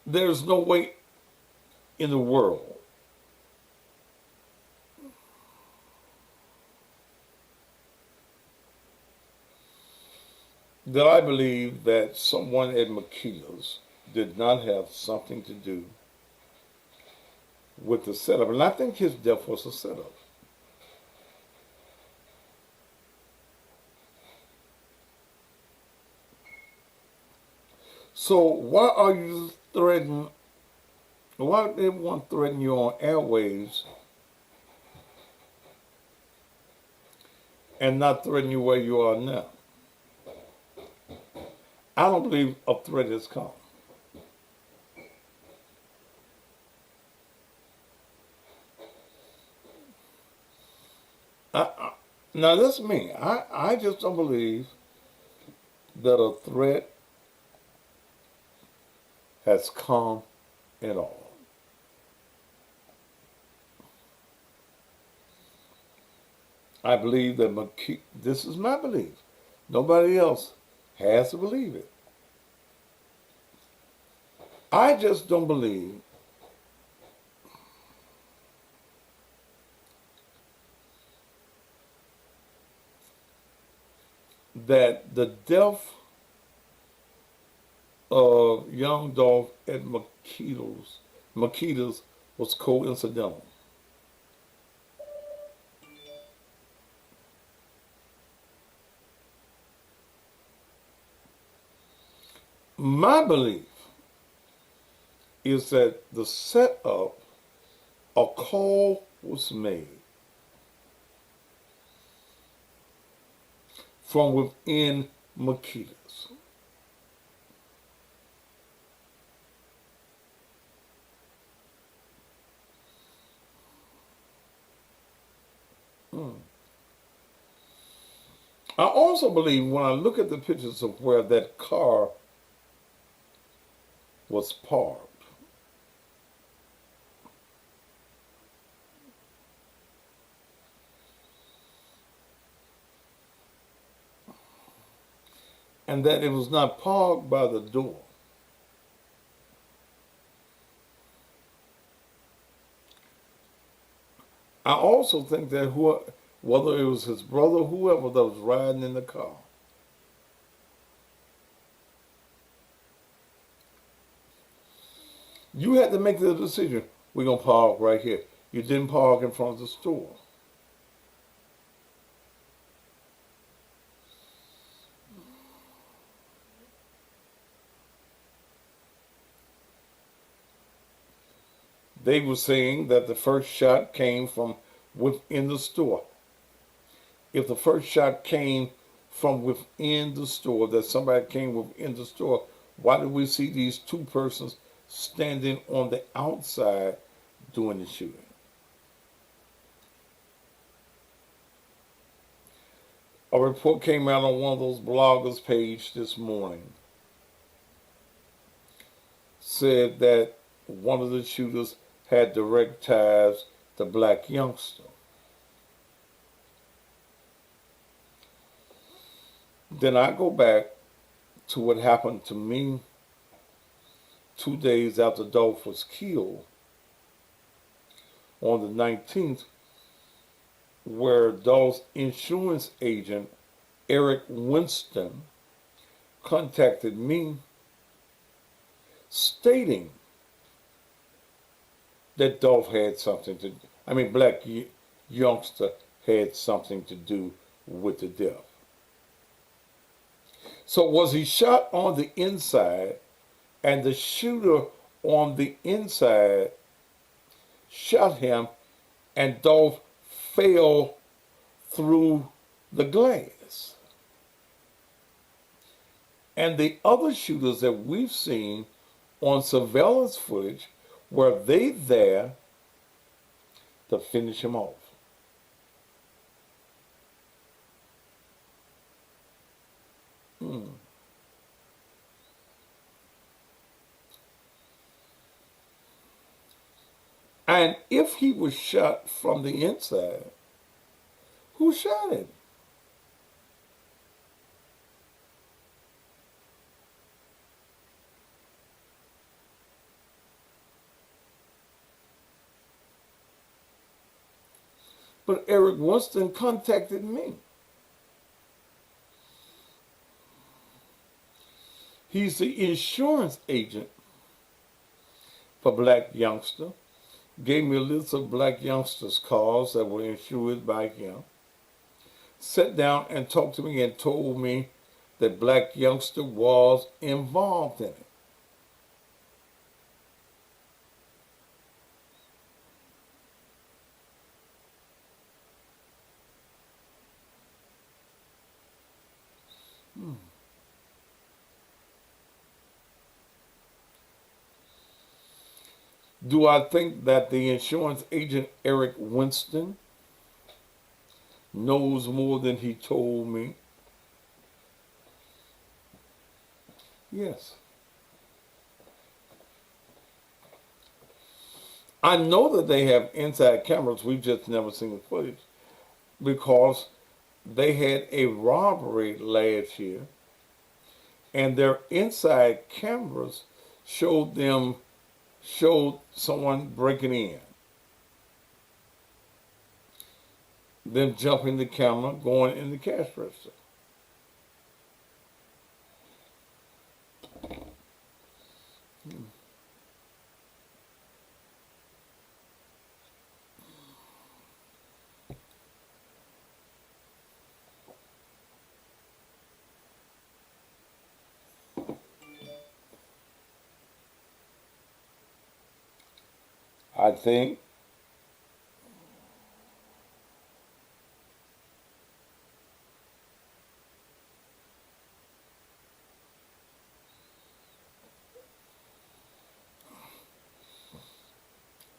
There's no way in the world that I believe that someone at Makita's did not have something to do with the setup. And I think his death was a setup. So why are you threatening, why would everyone threaten you on airwaves and not threaten you where you are now? I don't believe a threat has come. Now that's me. I just don't believe that a threat has come at all. I believe that this is my belief. Nobody else has to believe it. I just don't believe that the death of Young Dolph at Makita's was coincidental. My belief is that the setup, a call was made from within Makita's. I also believe when I look at the pictures of where that car was parked, and that it was not parked by the door. I also think that whether it was his brother, whoever that was riding in the car, you had to make the decision. We're going to park right here. You didn't park in front of the store. They were saying that the first shot came from within the store. If the first shot came from within the store, that somebody came within the store, why did we see these two persons standing on the outside doing the shooting? A report came out on one of those bloggers' page this morning. Said that one of the shooters had direct ties to black youngster. Then I go back to what happened to me 2 days after Dolph was killed on the 19th, where Dolph's insurance agent, Eric Winston, contacted me stating that Dolph had something to, black youngster had something to do with the death. So was he shot on the inside, and the shooter on the inside shot him, and Dolph fell through the glass? And the other shooters that we've seen on surveillance footage, were they there to finish him off? And if he was shot from the inside, who shot him? But Eric Winston contacted me. He's the insurance agent for black youngster. Gave me a list of black youngsters' cars that were insured by him. Sat down and talked to me and told me that black youngster was involved in it. Do I think that the insurance agent, Eric Winston, knows more than he told me? Yes. I know that they have inside cameras. We've just never seen the footage because they had a robbery last year, and their inside cameras showed someone breaking in, them jumping the camera, going in the cash register. I think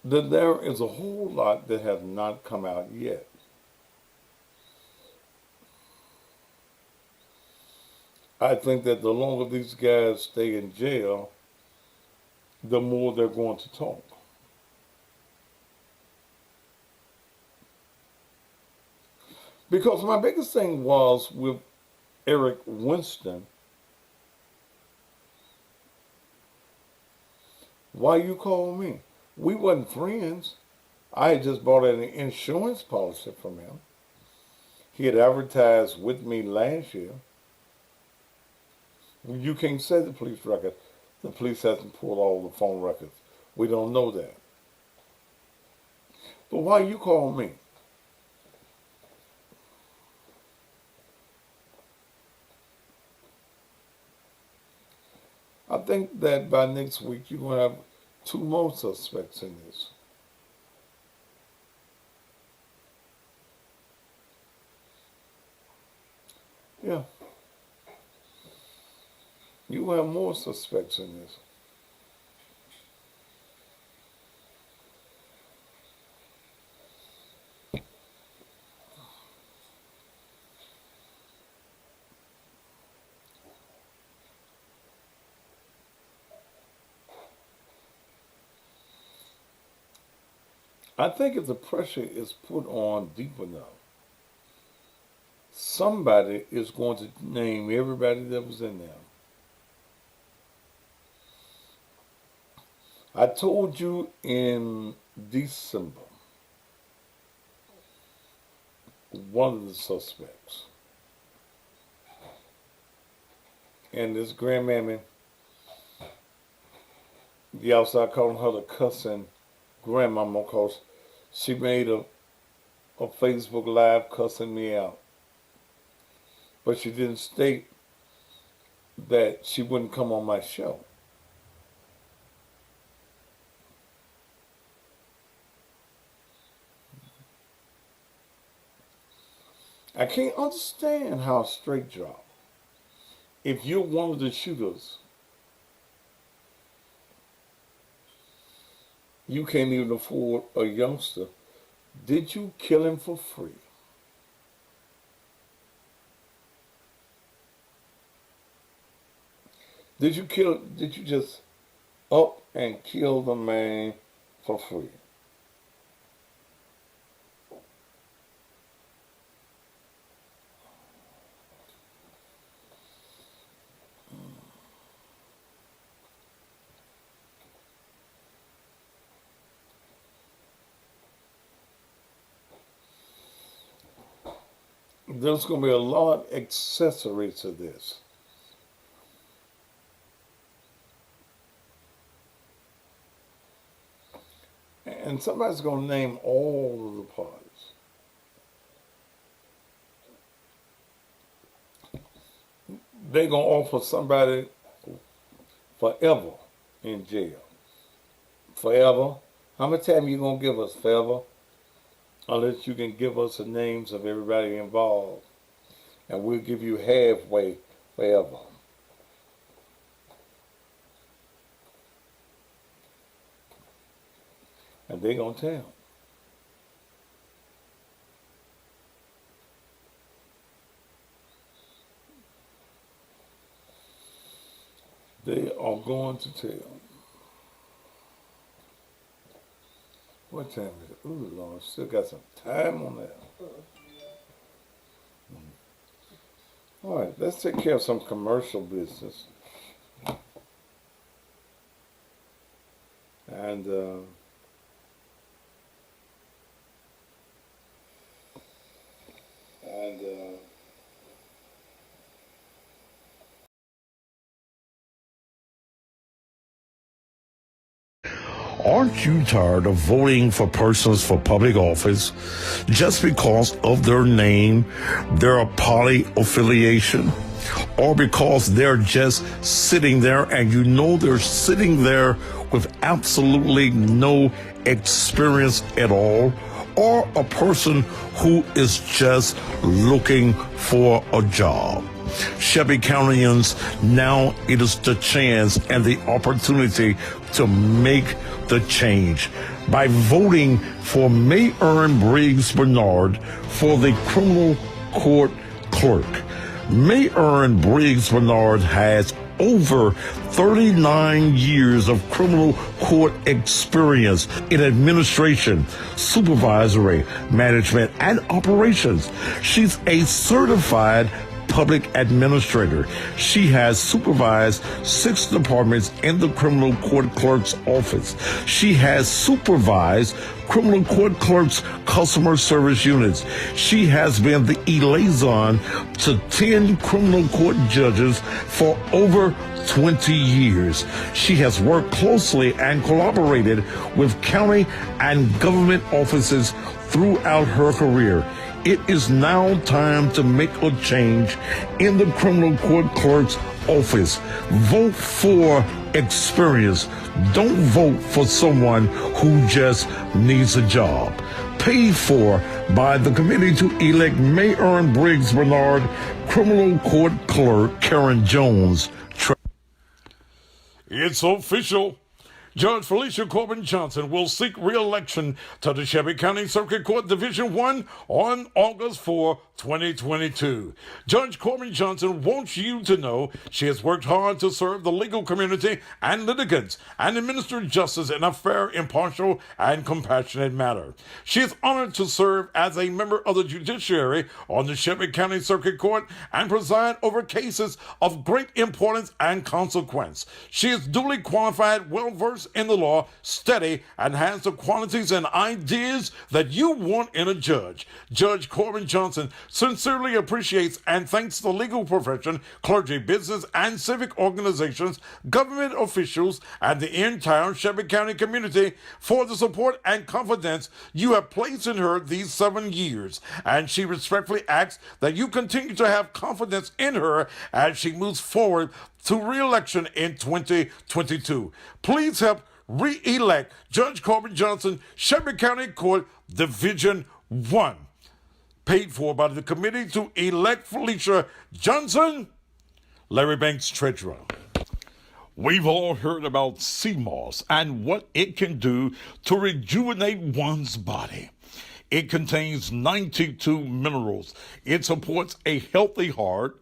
that there is a whole lot that has not come out yet. I think that the longer these guys stay in jail, the more they're going to talk. Because my biggest thing was with Eric Winston Why you call me? We wasn't friends. I had just bought an insurance policy from him. He had advertised with me last year. You can't say the police record. The police hasn't pulled all the phone records. We don't know that. But why you call me? I think that by next week you're going to have 2 more suspects in this. Yeah. You have more suspects in this. I think if the pressure is put on deep enough, somebody is going to name everybody that was in there. I told you in December, one of the suspects, and this grandmammy, y'all start calling her the cussing grandmama because she made a Facebook Live cussing me out. But she didn't state that she wouldn't come on my show. I can't understand how straight drop. If you're one of the shooters, you can't even afford a youngster. Did you kill him for free? Did you just up and kill the man for free? There's going to be a lot of accessories to this. And somebody's going to name all of the parties. They're going to offer somebody forever in jail. Forever. How much time you going to give us? Forever? Unless you can give us the names of everybody involved. And we'll give you halfway forever. And they're going to tell. They are going to tell. What time is it? Ooh, Lord, still got some time on that. All right, let's take care of some commercial business. And Aren't you tired of voting for persons for public office just because of their name, their party affiliation, or because they're just sitting there and you know they're sitting there with absolutely no experience at all, or a person who is just looking for a job? Shelby Countyans, now it is the chance and the opportunity to make the change by voting for Mayor Briggs Bernard for the criminal court clerk. Mayor Briggs Bernard has over 39 years of criminal court experience in administration, supervisory, management, and operations. She's a certified public administrator. She has supervised 6 departments in the criminal court clerk's office. She has supervised criminal court clerk's customer service units. She has been the liaison to 10 criminal court judges for over 20 years. She has worked closely and collaborated with county and government offices throughout her career. It is now time to make a change in the criminal court clerk's office. Vote for experience. Don't vote for someone who just needs a job. Paid for by the committee to elect Mayor Briggs Bernard, criminal court clerk Karen Jones. It's official. Judge Felicia Corbin Johnson will seek re-election to the Shelby County Circuit Court Division 1 on August 4, 2022. Judge Corbin Johnson wants you to know she has worked hard to serve the legal community and litigants and administer justice in a fair, impartial, and compassionate manner. She is honored to serve as a member of the judiciary on the Shelby County Circuit Court and preside over cases of great importance and consequence. She is duly qualified, well-versed in the law, steady, and has the qualities and ideas that you want in a judge. Judge Corbin Johnson sincerely appreciates and thanks the legal profession, clergy, business, and civic organizations, government officials, and the entire Shelby County community for the support and confidence you have placed in her these 7 years. And she respectfully asks that you continue to have confidence in her as she moves forward to re-election in 2022. Please help re-elect Judge Corbin Johnson, Shelby County Court, Division 1. Paid for by the committee to elect Felicia Johnson, Larry Banks, Treasurer. We've all heard about sea moss and what it can do to rejuvenate one's body. It contains 92 minerals. It supports a healthy heart,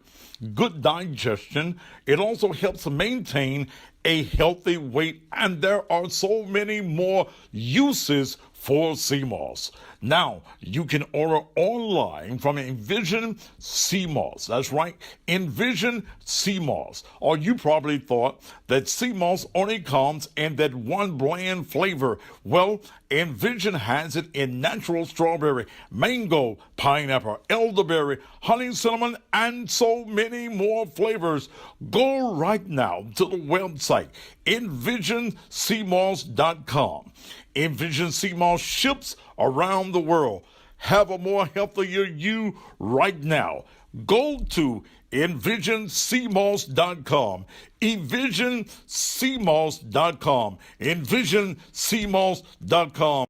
good digestion. It also helps maintain a healthy weight, and there are so many more uses for sea moss. Now, you can order online from Envision Sea Moss. That's right, Envision Sea Moss. Or you probably thought that sea moss only comes in that one bland flavor. Well, Envision has it in natural strawberry, mango, pineapple, elderberry, honey cinnamon, and so many more flavors. Go right now to the website, envisionseamoss.com. Envision Sea Moss ships around the world. Have a more healthier you right now. Go to envisionseamoss.com. envisionseamoss.com. envisionseamoss.com.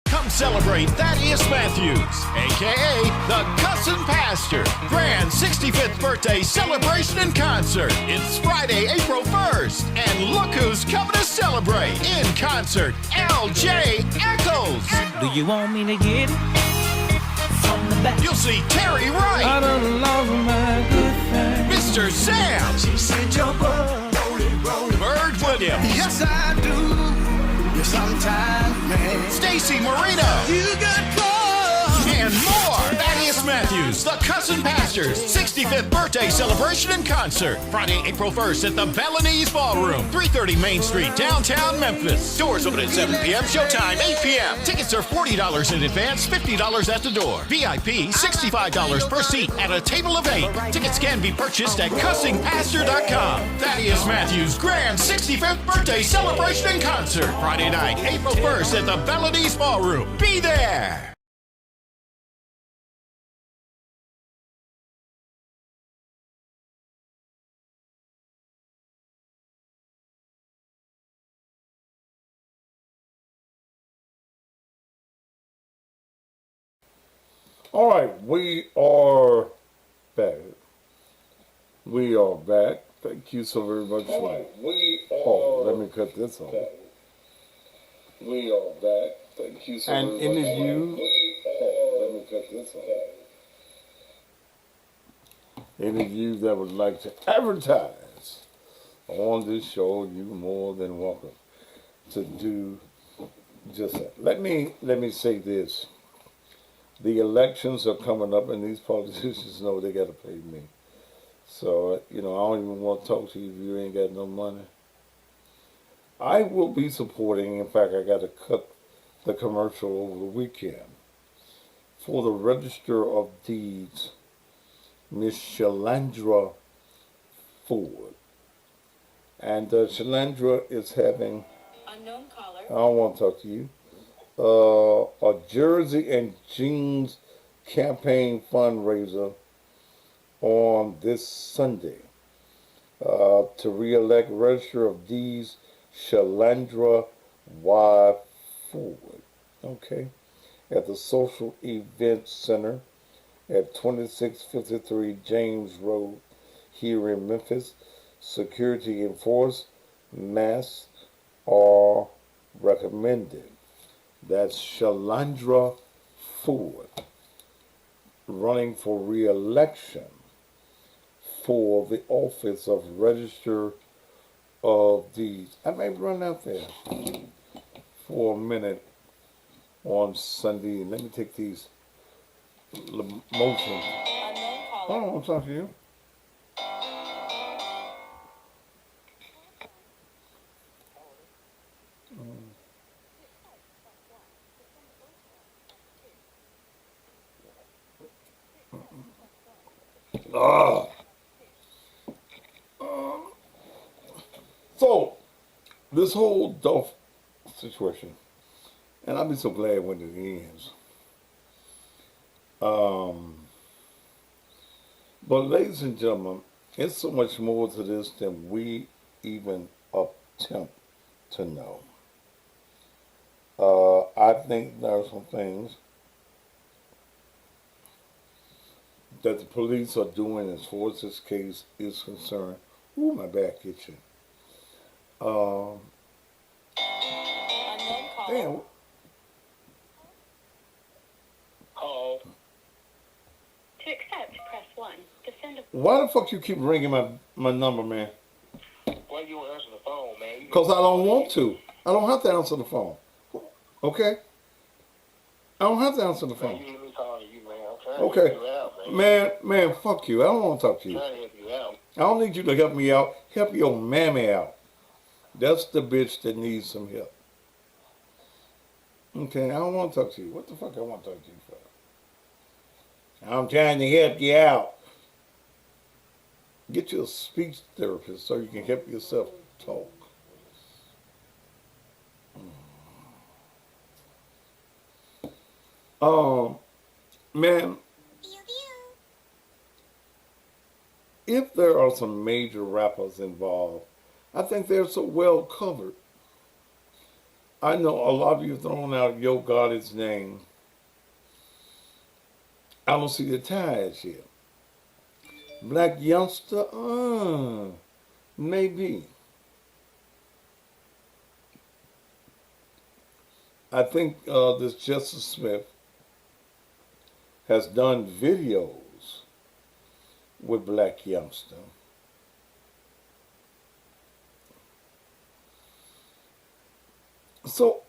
Come celebrate Thaddeus Matthews, a.k.a. the Cussin' Pastor. Grand 65th birthday celebration and concert. It's Friday, April 1st. And look who's coming to celebrate. In concert, L.J. Eccles. Do you want me to get it from the back? You'll see Terry I Wright, done lost my good thing. Mr. Sam, She said your butt, roll it, roll it. Bird Williams, Yes, I do. Yes, sometimes, man. Stacy Marino, You got caught. and more. Thaddeus Matthews, the Cussin' Pastors 65th birthday celebration and concert. Friday, April 1st at the Balinese Ballroom, 330 Main Street, downtown Memphis. Doors open at 7 p.m., showtime 8 p.m. Tickets are $40 in advance, $50 at the door. VIP, $65 per seat at a table of 8. Tickets can be purchased at cussingpastor.com. Thaddeus Matthews' grand 65th birthday celebration and concert. Friday night, April 1st at the Balinese Ballroom. Be there! All right, we are back. We are back. Thank you so very much. Let me cut this off. We are back. Thank you so very much. And any of you, let me cut this off. Any of you that would like to advertise on this show, you're more than welcome to do just that. Let me say this. the elections are coming up, and these politicians know they got to pay me. So, I don't even want to talk to you if you ain't got no money. I will be supporting, in fact, I got to cut the commercial over the weekend, for the Register of Deeds, Miss Shalandra Ford. And Shalandra is having, unknown caller. I don't want to talk to you, a jersey and jeans campaign fundraiser on this Sunday to re-elect Register of Deeds Shalandra Y. Ford, okay, at the Social Event Center at 2653 James Road here in Memphis. Security enforced, masks are recommended. That's Shalandra Ford, running for re-election for the office of Register of Deeds. I may run out there for a minute on Sunday. Let me take these motions. Unknown caller. Oh, I'm talking to you. So, this whole Dolph situation, and I'll be so glad when it ends. But ladies and gentlemen, it's so much more to this than we even attempt to know. I think there are some things that the police are doing as far as this case is concerned. Ooh, my back itching. Unknown caller. Damn. Oh, To accept, press 1. To send a Why the fuck you keep ringing my number, man? why you don't answer the phone, man? Because I don't want to. I don't have to answer the phone. Okay? I don't have to answer the Man, phone. you hear me calling you, man. I'm trying to Okay. help you out, man. Man, fuck you. I don't want to talk to I'm you. trying to help you out. I don't need you to help me out. Help your mammy out. That's the bitch that needs some help. Okay, I don't want to talk to you. What the fuck I want to talk to you for? I'm trying to help you out. Get you a speech therapist so you can help yourself talk. Man, if there are some major rappers involved, I think they're so well covered. I know a lot of you throwing out Yo Gotti's name. I don't see the ties here. Black Youngster, maybe. I think this Justice Smith has done videos with Black Youngster. So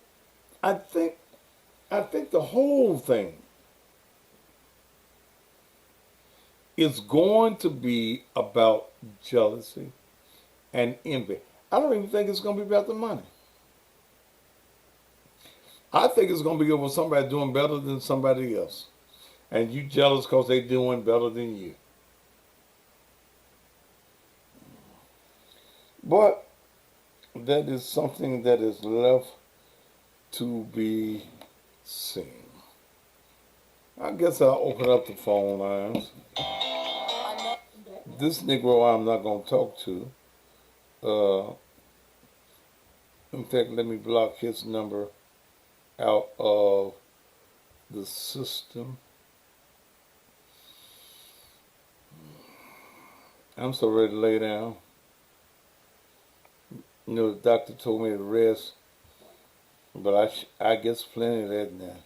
I think the whole thing is going to be about jealousy and envy. I don't even think it's going to be about the money. I think it's going to be over somebody doing better than somebody else. And you jealous because they're doing better than you. But that is something that is left to be seen. I guess I'll open up the phone lines. This Negro I'm not going to talk to. In fact, let me block his number out of the system. I'm so ready to lay down. You know, the doctor told me to rest, but I guess plenty of that now.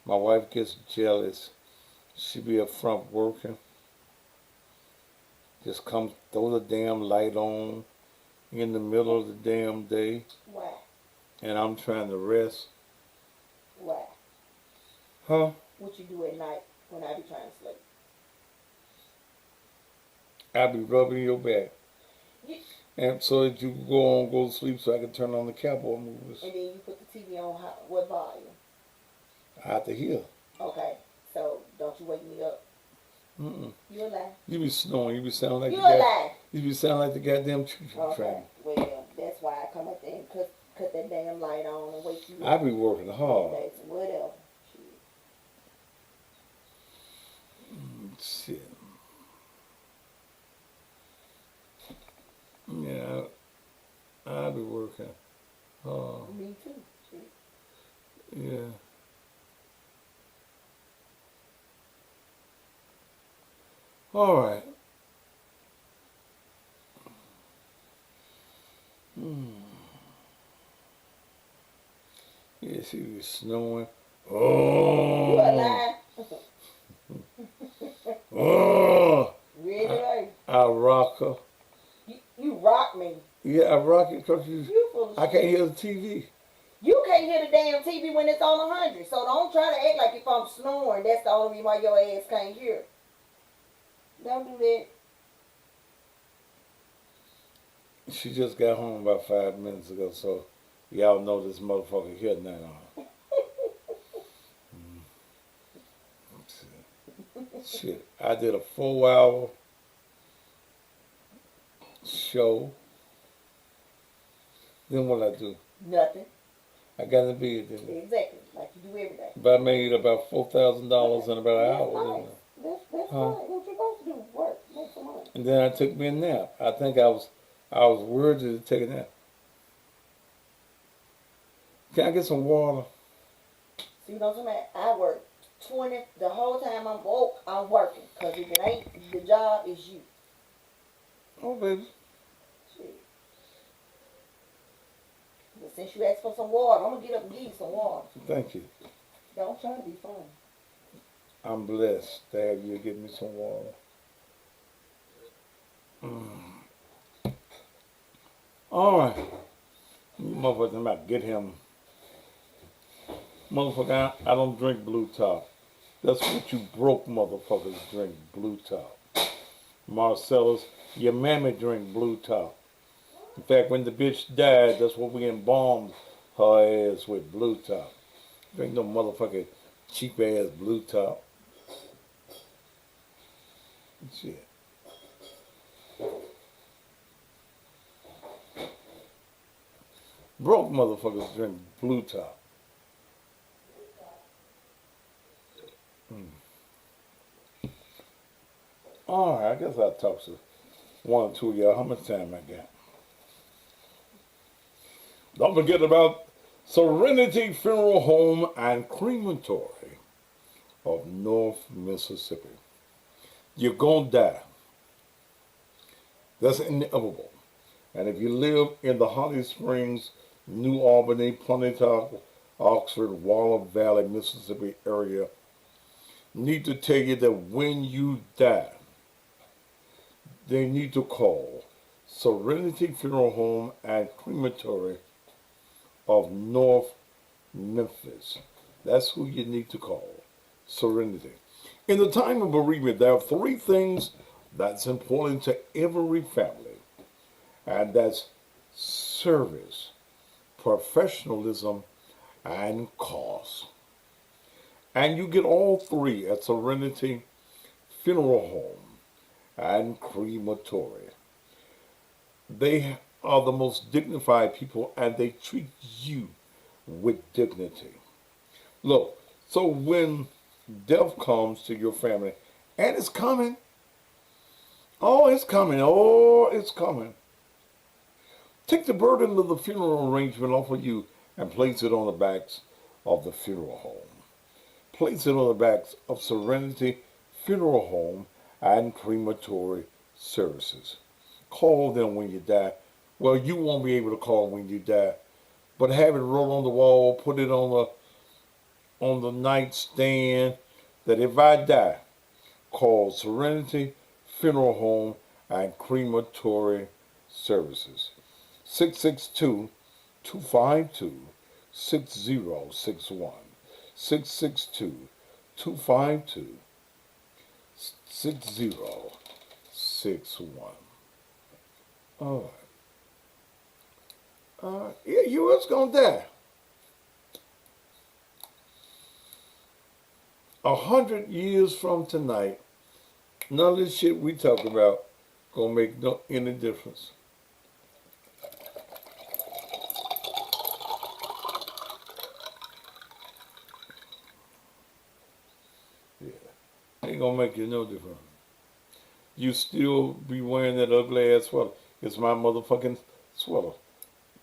My wife gets jealous. She be up front working. Just come throw the damn light on in the middle of the damn day. Why? And I'm trying to rest. Why? Huh? What you do at night when I be trying to sleep? I be rubbing your back. You, And so that you can go to sleep so I can turn on the cowboy movies. and then you put the TV on what volume? I have to hear. Okay, so don't you wake me up. Mm-mm. You a lie. You be snoring. You be sounding like You a the lie. You be sounding like the goddamn choo-choo Okay, train. well, that's why I come up there and cut that damn light on and wake you I up. be working hard. That's whatever. Shit. Yeah, I be working hard. Me too. Shit. Yeah. All right. Yeah, she was snoring. You a Oh. lie. Oh. Really, like I rock her. you rock me. Yeah, I rock it because You full of I shit. can't hear the TV. You can't hear the damn TV when it's on 100. So don't try to act like if I'm snoring, that's the only reason why your ass can't hear. Don't do that. She just got home about 5 minutes ago, so y'all know this motherfucker here now. Shit, I did a 4-hour show. Then what I do? Nothing. I got in the bed, didn't I? Exactly. Like you do every day. But I made about $4,000 in about an hour, didn't I? That's Huh? fine. What you supposed to do? Work. Make some money. And then I took me a nap. I think I was worthy to take a nap. Can I get some water? See what I'm saying? I work 20, the whole time I'm woke, I'm working. Because if it ain't the job, it's you. Oh, baby. Shit. But since you asked for some water, I'm going to get up and give you some water. Thank you. Don't try to be funny. I'm blessed to have you give me some water. All right. Motherfucker, I'm about to get him. Motherfucker, I don't drink Blue Top. That's what you broke motherfuckers drink, Blue Top. Marcellus, your mammy drink Blue Top. In fact, when the bitch died, that's what we embalmed her ass with, Blue Top. Drink no motherfucking cheap ass Blue Top. Shit. Broke motherfuckers drink Blue Top. All right, I guess I'll talk to one or two of y'all. How much time I got? Don't forget about Serenity Funeral Home and Crematory of North Mississippi. You're gonna die. That's inevitable. And if you live in the Holly Springs, New Albany, Pontotoc, Oxford, Waller Valley, Mississippi area, need to tell you that when you die, they need to call Serenity Funeral Home and Crematory of North Memphis. That's who you need to call, Serenity. In the time of bereavement, there are three things that's important to every family, and that's service, professionalism, and cost. And you get all three at Serenity Funeral Home and Crematory. They are the most dignified people, and they treat you with dignity. Look, so when death comes to your family, and it's coming, oh, it's coming, oh, it's coming. Take the burden of the funeral arrangement off of you and place it on the backs of the funeral home. Place it on the backs of Serenity Funeral Home and Crematory Services. Call them when you die. Well, you won't be able to call when you die, but have it wrote on the wall, put it on the nightstand, that if I die, call Serenity Funeral Home and Crematory Services. 662-252-6061. 252-6061. All right. Yeah, you was gonna die. 100 years from tonight, none of this shit we talk about gonna make any difference. Yeah, ain't gonna make you no difference. You still be wearing that ugly ass sweater. It's my motherfucking sweater.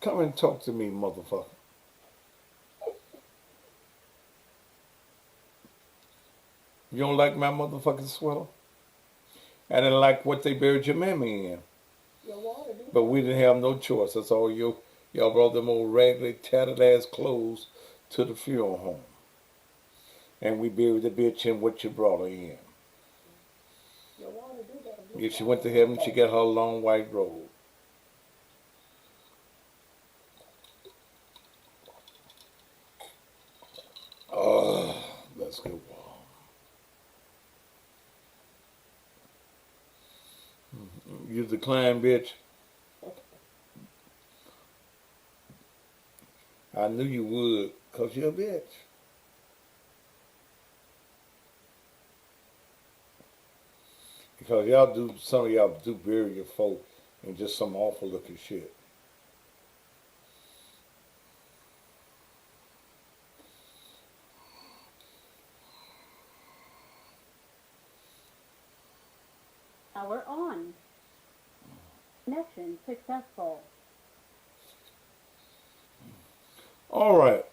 Come and talk to me, motherfucker. You don't like my motherfucking sweater? I didn't like what they buried your mammy in. But we didn't have no choice. That's all y'all brought them old raggedy, tattered ass clothes to the funeral home. And we buried the bitch in what you brought her in. If she went to heaven, she got her long white robe. Oh, let's get warm. You decline, bitch. I knew you would, because you're a bitch. Because some of y'all do bury your folk in just some awful looking shit. Power on. Connection successful. All right.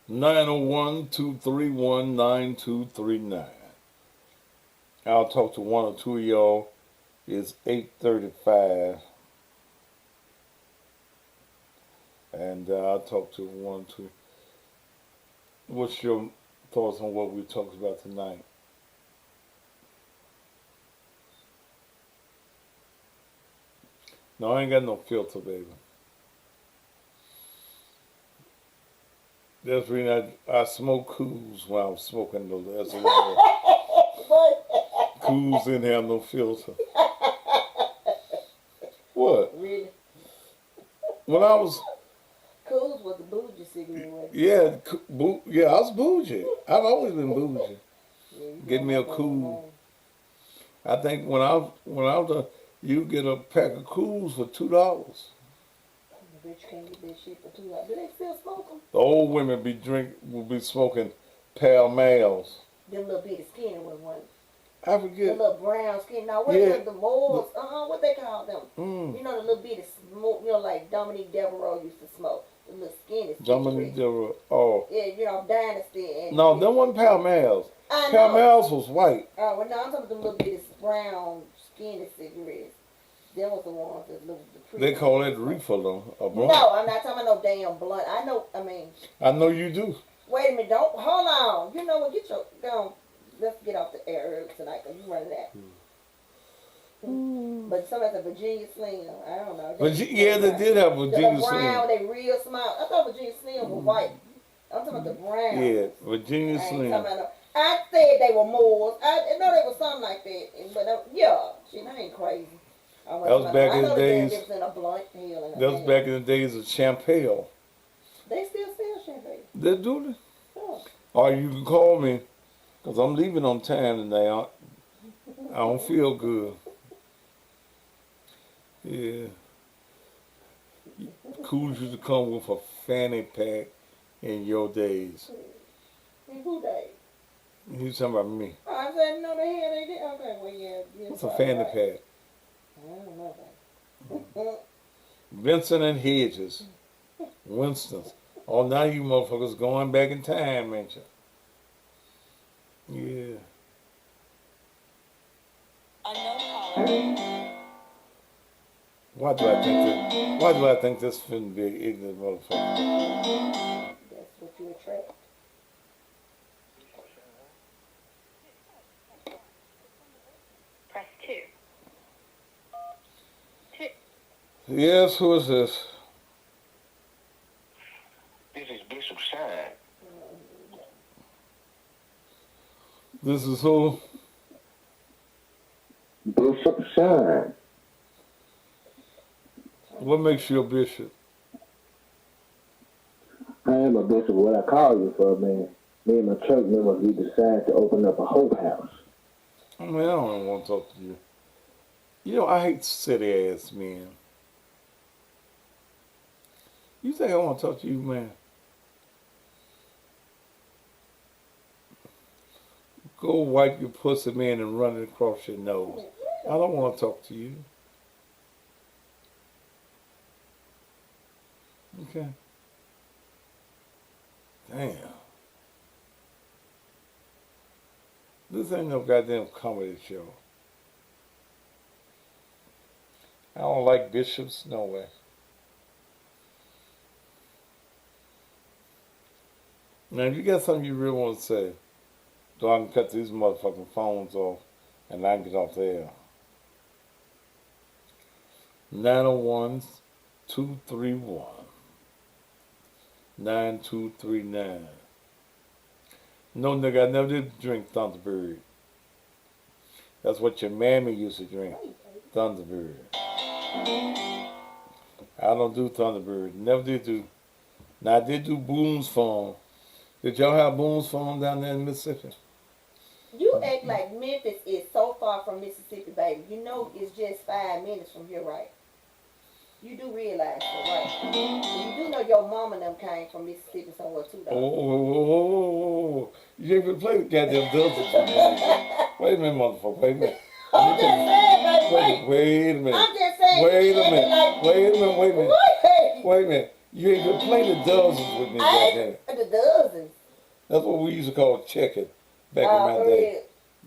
901-231-9239. I'll talk to one or two of y'all. It's 8:35. And I'll talk to one or two. What's your thoughts on what we talked about tonight? No, I ain't got no filter, baby. That's the reason I smoke cools when I was smoking those. Cools didn't have no filter. What? Really? When I was... Cools was a bougie cigarette, wasn't it? Yeah, I was bougie. I've always been bougie. Get me a cool. I think when I was you get a pack of cools for $2. The bitch can't get that shit for $2. Do they still smoke them? The old women will be smoking Pall Malls. Them little bitty skinny ones. I forget. The little brown skin. Now, what are the Moors? What they call them? You know, the little bitty smoke, like Dominique Devereaux used to smoke. The little skinny. Dominique Devereaux. Oh. Yeah, Dynasty. And no, them wasn't Pall Malls. Pall Malls was white. Oh, well, no, I'm talking about the little bitty brown skinny cigarettes. Them was the ones that looked the They call it reefer, though. A blunt. No, I'm not talking about no damn blunt. I know you do. Wait a minute, hold on. You know what, let's get off the air early tonight, because you running that. But somebody said Virginia Slim. I don't know. They did have Virginia Slim. Brown, they real small. I thought Virginia Slim was white. I'm talking about the brown. Yeah, Virginia Slim. I said they were Moors. I know they were something like that. But shit, I ain't crazy. That was back in the days. That was back in the days of Champagne. They still sell champagne. They do it. Oh. Or you can call me, because I'm leaving on time today. I don't feel good. Yeah. Coolers used to come with a fanny pack in your days. In who days? He's talking about me. Oh, I said, no, they had they did. Okay, well, yeah. What's a fanny pack? I don't know that. Vincent and Hedges. Winston's. Oh, now you motherfuckers going back in time, ain't you? Yeah. Why do I think this finna be an ignorant motherfucker? That's what you attract. Press 2. Yes, who is this? This is Bishop Shine. This is who? Bishop Shine. What makes you a bishop? I am a bishop. What I call you for, man. Me and my church members, we decided to open up a hope house. I mean, I don't even want to talk to you. You know, I hate city ass men. You think I want to talk to you, man? Go wipe your pussy, man, and run it across your nose. I don't want to talk to you. Okay. Damn. This ain't no goddamn comedy show. I don't like bishops, no way. Now, if you got something you really want to say, so I can cut these motherfucking phones off and I can get off the air. 901-231-9239. No, nigga, I never did drink Thunderbird. That's what your mammy used to drink, Thunderbird. I don't do Thunderbird. Never did do. Now, I did do Boone's Farm. Did y'all have Boone's Farm down there in Mississippi? You act like Memphis is so far from Mississippi, baby. You know it's just 5 minutes from here, right? You do realize that, right? You do know your mama and them came from Mississippi somewhere too, though. Oh. You ain't gonna play the goddamn dozens. Wait a minute, motherfucker. Wait a minute. I'm just saying, baby. Wait a minute. I'm just saying. Wait a minute. Like, Wait a minute. You ain't gonna play the dozens with me, goddamn. The dozens. That's what we used to call checking back in my day.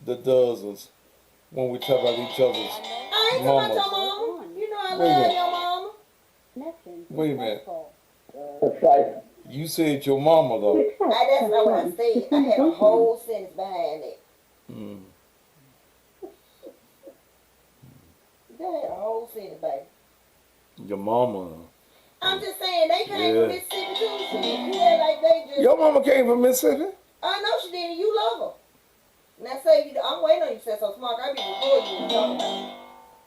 The dozens. When we talk about each other's I ain't talking about your mama. You know I love your mama. Wait a minute. You said your mama, though. That's not what I said. I had a whole sentence behind it. They had a whole sentence, baby. Your mama. I'm just saying, they came from Mississippi too. Shit. You act like they just... Your mama came from Mississippi? I know she did, and you love her. Now say you, I'm waiting on you to say so smart. I be recording you and talking about it.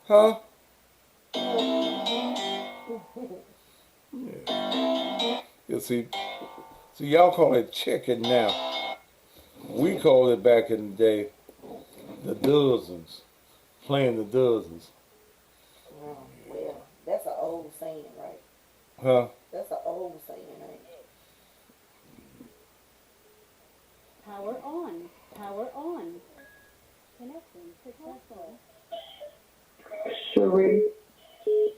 Huh? You see, y'all call it chicken now. We called it back in the day the dozens, playing the dozens. Well, that's an old saying, right? Huh? That's an old saying, ain't it? Power on. Power on. Connection successful. Cherie.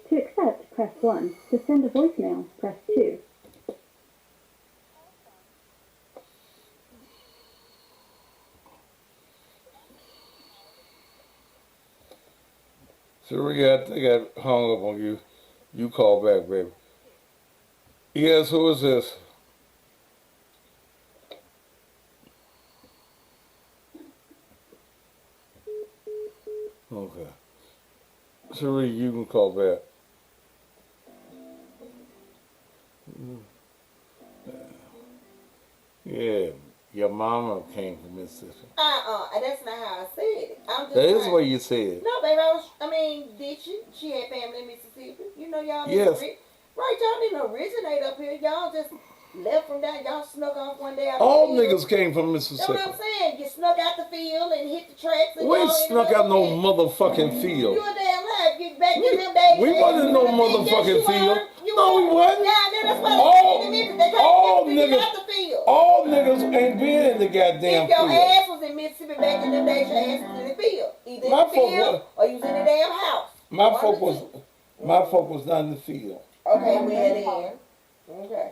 To accept, press 1. To send a voicemail, press 2. Cherie, I think I hung up on you. You call back, baby. Yes, who is this? Okay. Cherie, you can call back. Yeah, your mama came from Mississippi. That's not how I said it. I'm just That is what you said. No, baby, did she? She had family in Mississippi. You know y'all Yes. Right, y'all didn't originate up here. Y'all just left from down. Y'all snuck off one day out All the field. niggas came from That's Mississippi. what I'm saying. You snuck out the field and hit the tracks. And We y'all snuck ended up out no there. motherfucking field. You a damn lie. Get back in them days. We wasn't no motherfucking field. No, we wasn't. Yeah, that's why All they niggas, out the field. all niggas ain't been in the goddamn If your field. ass was in Mississippi back in them days, your ass was in the field. Either in My the folk field was- or you was in the damn house. My One folk of was, the two. my folk was not in the field. Okay, well then. Okay.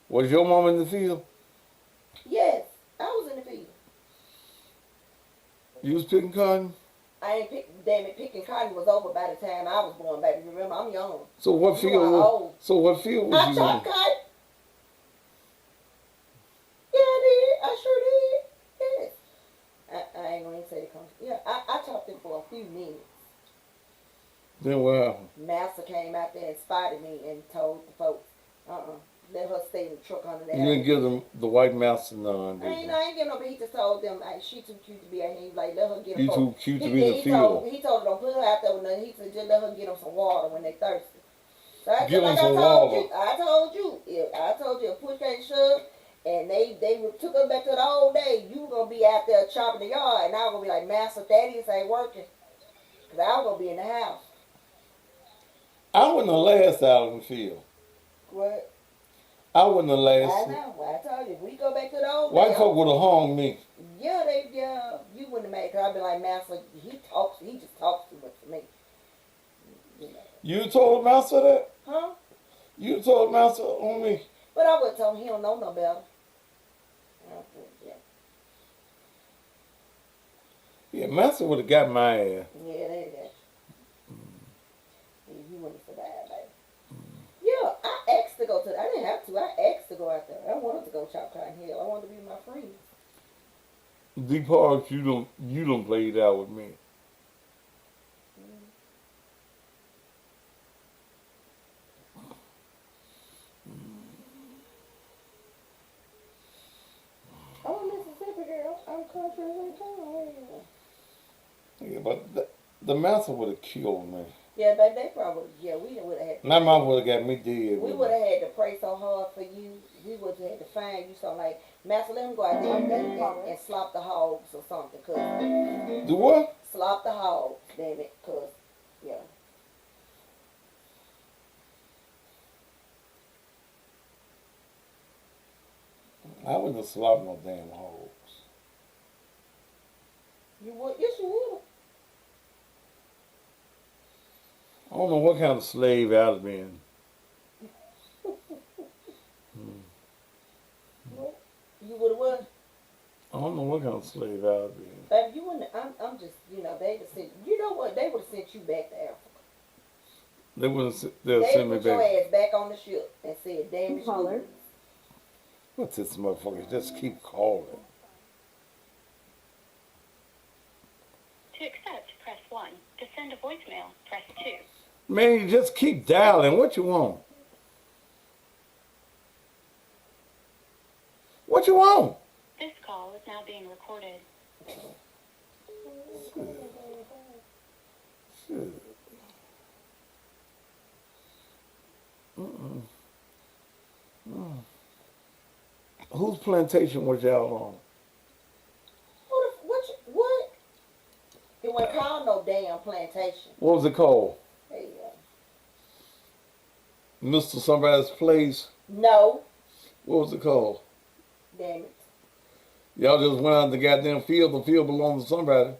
Was your mom in the field? Yes, I was in the field. You was picking cotton? Picking cotton was over by the time I was born, baby. Remember, I'm young. So what You field are was? old. So what field was I you chopped in? cotton. Yeah, I did. I sure did. Yes. I ain't gonna even say the country. Yeah, I chopped it for a few minutes. Then what happened? Master came out there and spotted me and told the folks, let her stayed in the truck under that. You didn't give them the white master none, did I you? ain't give no, but he just told them, like, she too cute to be out here. He was like, let her get You a too cute to be in the field. He told her don't put her out there with nothing. He said just let her get them some water when they thirsty. So I Give them just, like some I told water. you, I told you, if push came to shove, and they took us back to the old day, you were gonna be out there chopping the yard, and I was gonna be like, Master Thaddeus ain't working, cause I was gonna be in the house. I wasn't the last out in the field. What? I wasn't the last. I know. I told you, if we go back to the old White day, folk would have hung me. yeah, you wouldn't have made. Cause I'd be like, Master, he just talks too much to me. You know. You told master that? Huh? You told master on me? But I would have told him he don't know no better. Yeah. Yeah, master would have got my ass. Yeah, they got you. You wouldn't have survived, baby. Yeah, I asked to go to. I didn't have to. I asked to go out there. I wanted to go chop cotton hill. I wanted to be with my friends. The parts you don't play it out with me. I'm a Mississippi girl. I'm country as they come. Yeah, but the master would have killed me. Yeah, baby, they probably. Yeah, we would have had. My mom would have got me dead. We would have had to pray so hard for you. We would have had to find you something like, Master, let him go out there and slop the hogs or something. Cause do what? Slop the hogs, damn it. Cause, yeah. I wouldn't have slopped no damn hoes. You would? Yes, you would. I don't know what kind of slave I'd have been. You would have what? I don't know what kind of slave I'd have been. Baby, you wouldn't. I'm just, they would have sent. You know what? They would have sent you back to Africa. They wouldn't. They They'll send me put your back. ass back on the ship and said, "Damn it, Caller. What's this motherfucker? Just keep calling. To accept, press 1. To send a voicemail, press 2. Man, you just keep dialing. What you want? What you want? This call is now being recorded. Shit. Whose plantation was y'all on? What? It wasn't called no damn plantation. What was it called? Hey, Mr. Somebody's Place? no, What was it called? damn it. Y'all just went out in the goddamn field. The field belonged to somebody.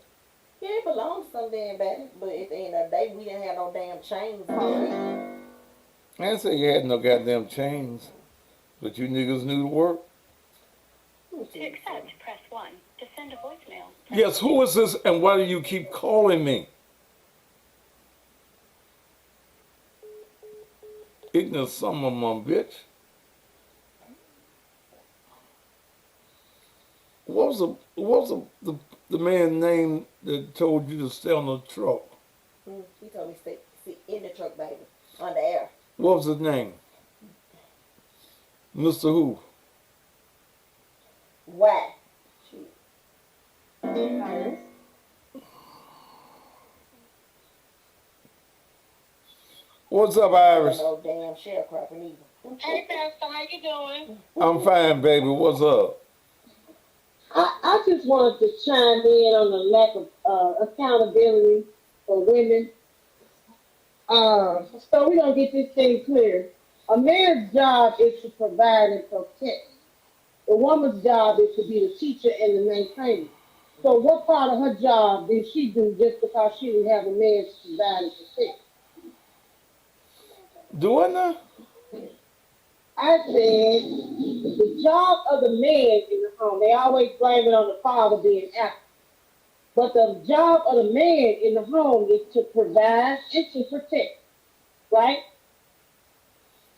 Yeah, it belongs to some damn baby. But at the end of the day, we didn't have no damn chains on it. I didn't say you had no goddamn chains, but you niggas knew the work. To accept, press 1. To send a voicemail, press Yes, who is this and why do you keep calling me? Ignorant son of my bitch. What was the man's name that told you to stay on the truck? He told me to sit in the truck, baby, on the air. What was his name? Mr. Who? Why? Shoot. Iris. What's up, Iris? No damn sharecropping either. Hey, Pastor, how you doing? I'm fine, baby. What's up? I just wanted to chime in on the lack of accountability for women. So we're going to get this thing clear. A man's job is to provide and protect. The woman's job is to be the teacher and the maintainer. So what part of her job did she do just because she didn't have a man to provide and protect? Do I know? I said the job of the man in the home, they always blame it on the father being absent. But the job of the man in the home is to provide and to protect, right?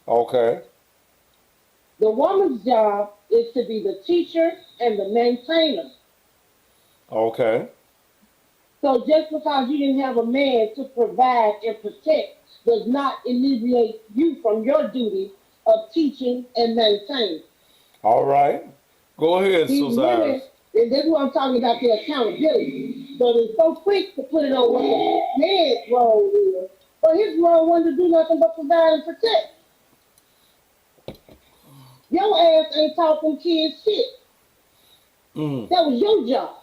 Okay. The woman's job is to be the teacher and the maintainer. Okay. So just because you didn't have a man to provide and protect does not alleviate you from your duty of teaching and maintaining. All right. Go ahead, These Sister women, Iris. and this is what I'm talking about, the accountability. So they're so quick to put it on what the man's role is. But his role wasn't to do nothing but provide and protect. Your ass ain't taught them kids shit. Mm. That was your job.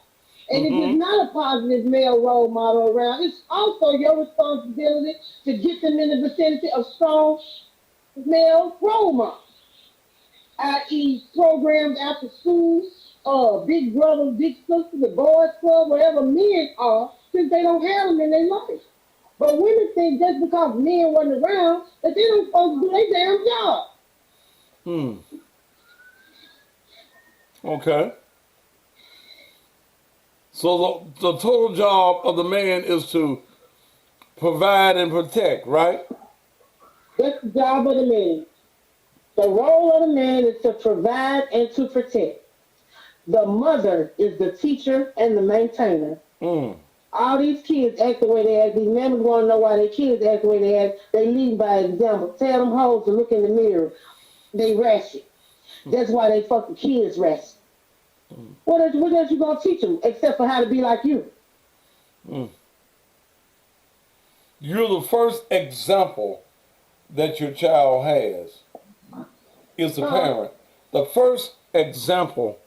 And if it's not a positive male role model around, it's also your responsibility to get them in the vicinity of strong male role models, i.e. programs after school, big brothers, big sisters, the boys club, wherever men are, since they don't have them in their life. But women think just because men wasn't around, that they don't supposed to do their damn job. Hmm. Okay. So the total job of the man is to provide and protect, right? That's the job of the man. The role of the man is to provide and to protect. The mother is the teacher and the maintainer. Mm. All these kids act the way they act. These members want to know why their kids act the way they act. They lead by example. Tell them hoes to look in the mirror. They ratchet. That's why they fucking kids ratchet. What else you gonna teach them except for how to be like you? Mm. You're the first example that your child has is the parent. The first example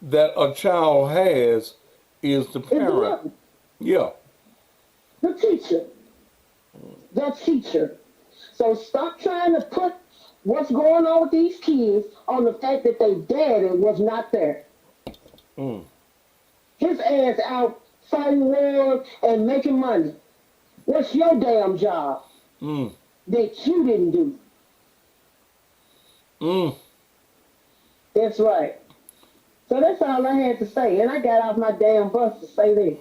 that a child has is the parent. Yeah. The teacher. The teacher. So stop trying to put what's going on with these kids on the fact that their daddy was not there. Mm. His ass out fighting wars and making money. What's your damn job that you didn't do? That's right. So that's all I had to say. And I got off my damn bus to say that.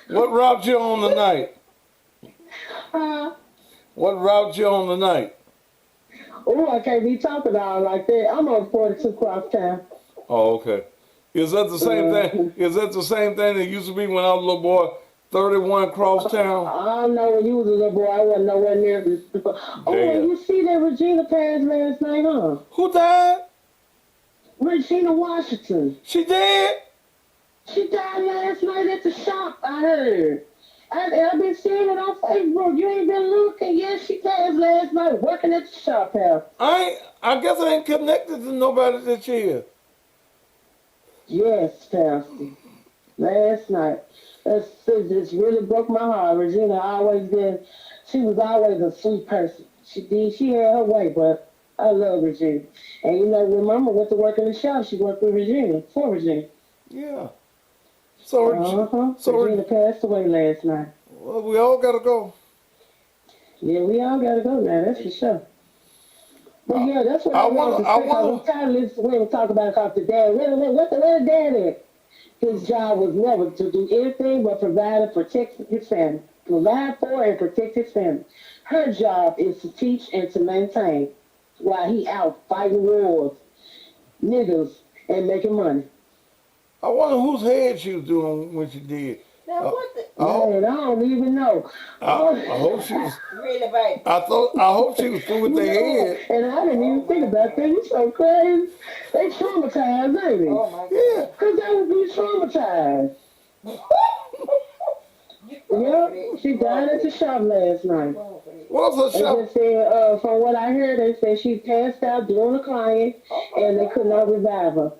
What route you on tonight? What route you on tonight? Oh, I can't be talking all like that. I'm on 42 Crosstown. Oh, okay. Is that the same thing? Is that the same thing that used to be when I was a little boy? 31 Crosstown? I don't know, when you was a little boy, I wasn't nowhere near this. Oh, and you see that Regina passed last night, huh? Who died? Regina Washington. She did? She died last night at the shop, I heard. I've been seeing it on Facebook. You ain't been looking. Yes, she passed last night working at the shop house. I guess I ain't connected to nobody this year. Yes, Pastor. Last night. That just really broke my heart. Regina always did. She was always a sweet person. She had her way, but I love Regina. And you know, when Mama went to work in the shop, she worked with Regina, for Regina. Yeah. So Regina passed away last night. Well, we all gotta go. Yeah, we all gotta go now, that's for sure. But yeah, that's what I want to say. I'm tired of listening to women talk about the dad. Where the dad at? His job was never to do anything but provide and protect his family. Provide for and protect his family. Her job is to teach and to maintain while he out fighting wars, niggas, and making money. I wonder whose head she was doing when she did. Now what the? I don't even know. I hope she was. Really, baby? I hope she was through with their head. And I didn't even think about that. You so crazy. They traumatized, ain't they? Oh my God. Yeah, because they would be traumatized. Yeah, she died at the shop last night. What was her shop? They just said, from what I heard, they said she passed out during the client, and they could not revive her.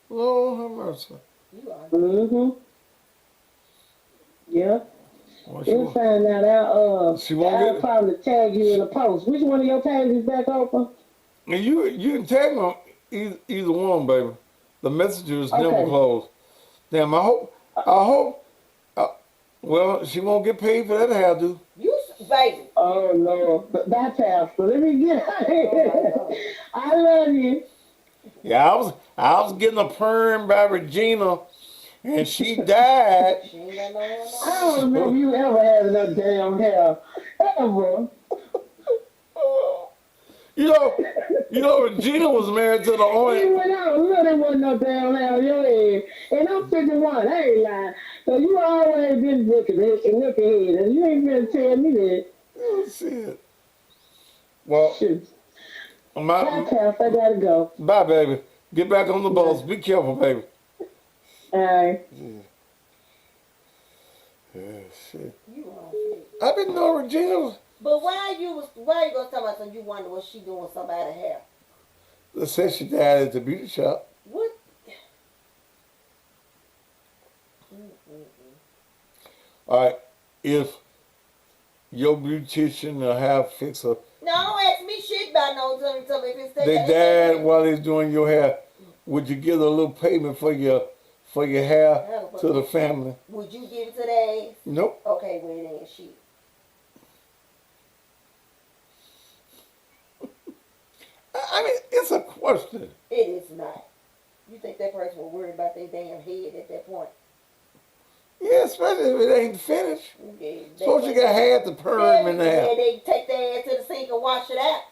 Lord have mercy. Yeah. We'll find that out. I'll probably tag you in a post. Which one of your pages back open? And you can tag them either one, baby. The messenger is never closed. Damn, I hope. Well, she won't get paid for that hairdo. You, baby. Oh no, that Pastor. Let me get out of here. I love you. Yeah, I was getting a perm by Regina, and she died. I don't remember you ever having no damn hair. Ever. You know, Regina was married to the owner. You went out, look, there wasn't no damn hair on your head. And I'm 51, I ain't lying. So you always been looking ahead, and you ain't gonna tell me that. Oh, shit. Well, My, Tap, I gotta go. bye, baby. Get back on the bus. Be careful, baby. All right. Yeah, shit. You wrong for that. I've been knowing Regina. But why you gonna talk about something you wonder what she doing with somebody's hair? They said she died at the beauty shop. What? All right, if your beautician or hair fixer, No, don't ask me shit about no tell me if it's they died while they was doing your hair, would you give a little payment for your hair to the family? Would you give it to the ass? Nope. Okay, well then shit. I mean, it's a question. It is not. You think that person will worry about their damn head at that point? Yeah, especially if it ain't finished. Yeah, Suppose you got half the perm in there. Yeah, they take their ass to the sink and wash it out.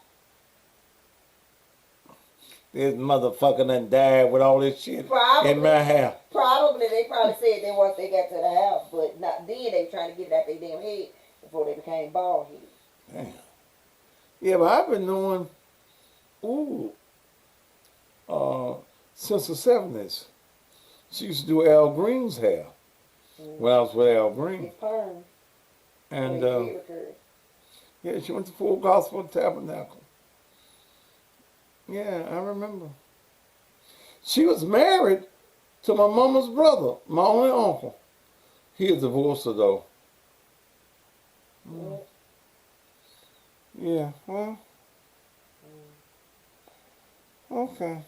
This motherfucker done died with all this shit Probably. in my hair. Probably. They probably said they once they got to the house, but not then they were trying to get it out their damn head before they became bald headed. Damn. Yeah, but I've been knowing, since the 70s. She used to do Al Green's hair when I was with Al Green. It's perm. And, Curly. yeah, she went to Full Gospel Tabernacle. Yeah, I remember. She was married to my mama's brother, my only uncle. He is divorced her, though. Yeah, well, okay.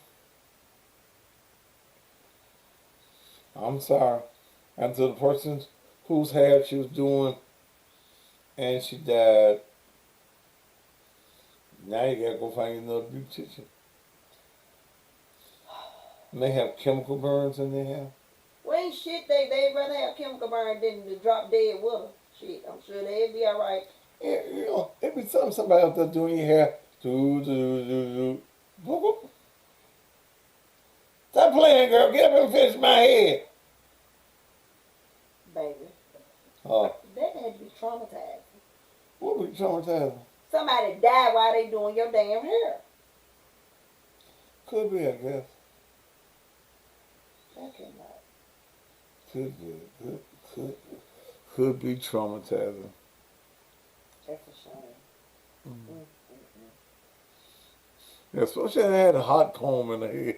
I'm sorry. And to the person whose hair she was doing and she died, now you gotta go find another beautician. And they have chemical burns in their hair. Well, ain't shit, they'd rather have chemical burn than to drop dead with her. Shit, I'm sure they'd be alright. Yeah, you know, it be somebody out there doing your hair. Boop, boop. Stop playing, girl. Get up and finish my head. Baby. That had to be traumatizing. What would be traumatizing? Somebody died while they doing your damn hair. Could be, I guess. That cannot. Could be traumatizing. That's a shame. Yeah, especially if they had a hot comb in the head.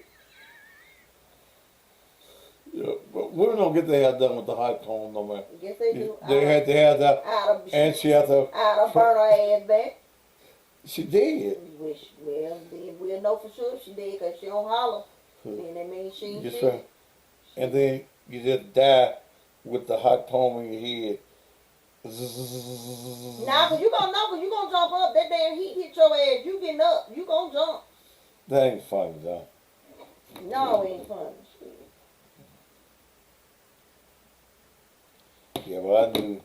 Yeah, but women don't get their hair done with the hot comb no more. Yes, they do. They had to have that, and she had to. I'd burn her ass back. She did. Well, then we'll know for sure if she did because she don't holler. Then that means she ain't Just dead. right. And then you just die with the hot comb in your head. Nah, cause you gonna know, cause you gonna jump up. That damn heat hit your ass. You getting up. You gonna jump. That ain't funny, though. No, it ain't funny. Yeah, but I knew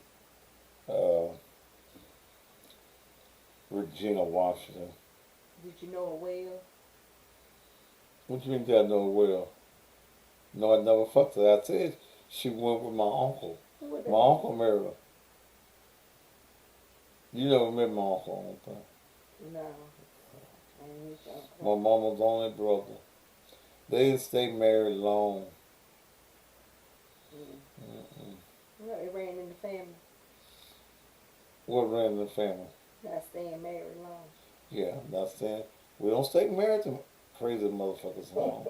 Regina Washington. Did you know her well? What you mean did I know her well? No, I never fucked her. I said she went with my uncle. My uncle married her. You never met my uncle, I don't think. No. I ain't meet your uncle. My mama's only brother. They didn't stay married long. No, it ran in the family. What ran in the family? Not staying married long. Yeah, not staying. We don't stay married to crazy motherfuckers long.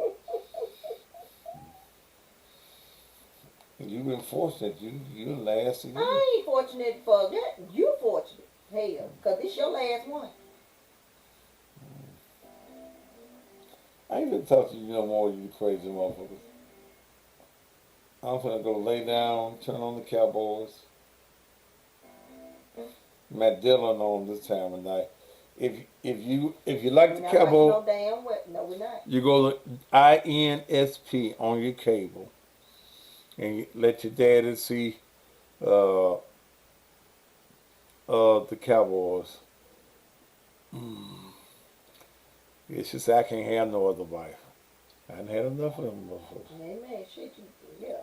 You've been fortunate. You lasted. I ain't fortunate for that. You fortunate. Hell, cause this your last one. I ain't gonna talk to you no more, you crazy motherfuckers. I'm gonna go lay down, turn on the Cowboys. Matt Dillon on this time of night. If you like the Cowboys, no damn well. No, we're not. you go to INSP on your cable, and you let your daddy see the Cowboys. Yeah, she said I can't have no other wife. I done had enough of them motherfuckers. Amen. Shit, yeah.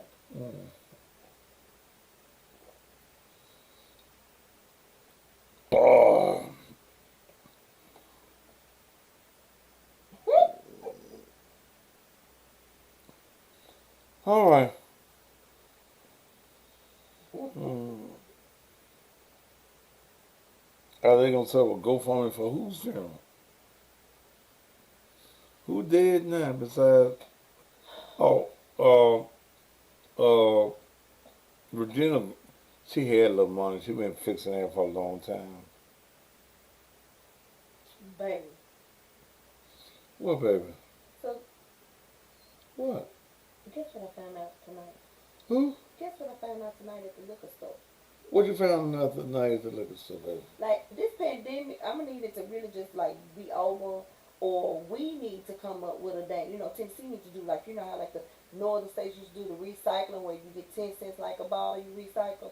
All right. Mm. Are they gonna set up a GoFundMe for whose funeral? Who dead now besides? Oh, uh, Regina. She had a little money. She been fixing that for a long time. Baby. What, baby? So, What? guess what I found out tonight? Who? Guess what I found out tonight at the liquor store? What you found out tonight at the liquor store, baby? Like, this pandemic, I'm going to need it to really just, like, be over, or we need to come up with a day. You know, Tennessee needs to do, like, you know how, like, the northern states used to do the recycling where you get 10 cents like a bottle you recycle?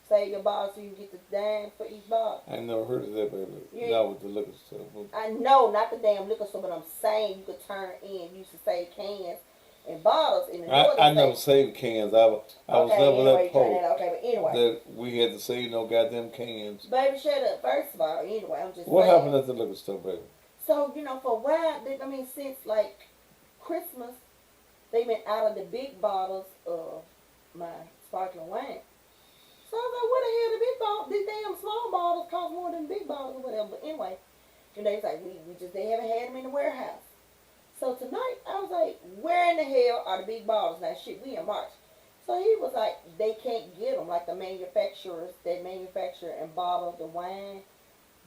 Save your bottle so you get the dime for each bottle. I ain't never heard of that, baby. Yeah. Not with the liquor store. I know, not the damn liquor store, but I'm saying you could turn in, you used to save cans and bottles in the northern I never states. saved cans. I was Okay, never anyway, that poor okay, but anyway. that we had to save no goddamn cans. Baby, shut up. First of all, anyway, I'm just What saying. happened at the liquor store, baby? So, you know, for a while, since, like, Christmas, they've been out of the big bottles of my sparkling wine. So I was like, what the hell, the big bottles, these damn small bottles cost more than big bottles or whatever. But anyway, you know, it's like, they haven't had them in the warehouse. So tonight, I was like, where in the hell are the big bottles? Now, shit, we in March. So he was like, they can't get them. Like the manufacturers that manufacture and bottle the wine,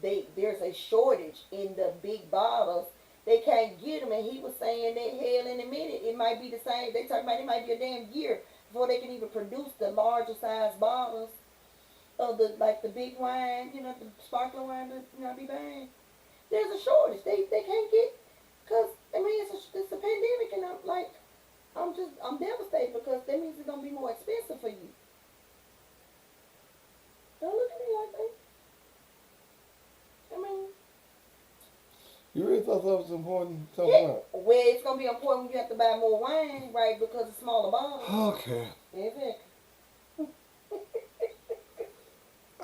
there's a shortage in the big bottles. They can't get them. And he was saying that, hell, in a minute, it might be the same. They talking about it might be a damn year before they can even produce the larger size bottles of the big wine, you know, the sparkling wine that, you know, I be buying. There's a shortage. They can't get, because, I mean, it's a pandemic, and I'm devastated because that means it's going to be more expensive for you. Don't look at me like that. I mean, You really thought that was important to talk yeah, about? well, it's going to be important when you have to buy more wine, right, because it's smaller bottles. Okay. Exactly.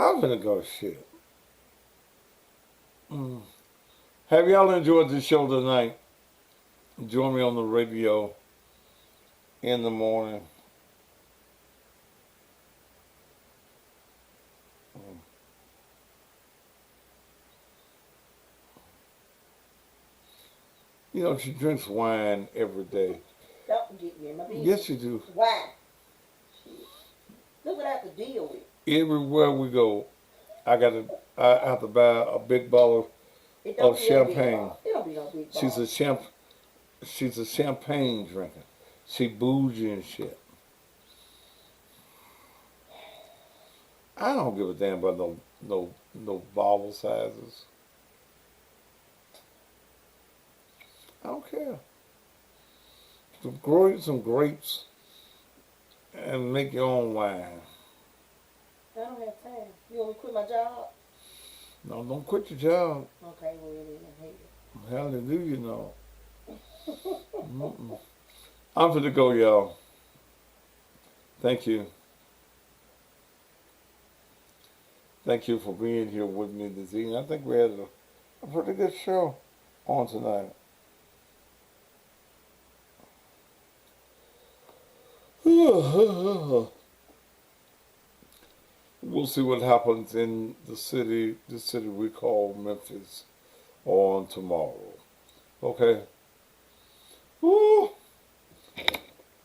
I'm gonna go shit. Have y'all enjoyed the show tonight? Join me on the radio in the morning. You know, she drinks wine every day. Don't get me in my business. Yes, you do. Why? Look what I have to deal with. Everywhere we go, I have to buy a big bottle of champagne. It don't be no big bottle. She's a champagne drinker. She bougie and shit. I don't give a damn about no bottle sizes. I don't care. Grow some grapes and make your own wine. I don't have time. You want me to quit my job? No, don't quit your job. Okay, well, then I hate it. Hallelujah, no. I'm for to go, y'all. Thank you. Thank you for being here with me this evening. I think we had a pretty good show on tonight. We'll see what happens in the city we call Memphis on tomorrow. Okay? Woo.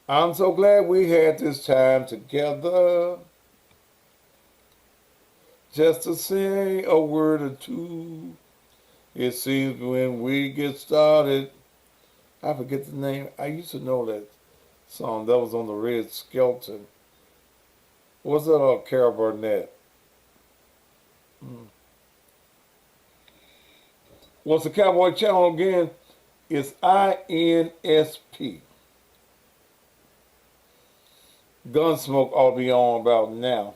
I'm so glad we had this time together just to say a word or two. It seems when we get started, I forget the name. I used to know that song that was on the Red Skelton. What's that? Carol Burnett. What's the Cowboy Channel again? It's INSP. Gunsmoke ought to be on about now.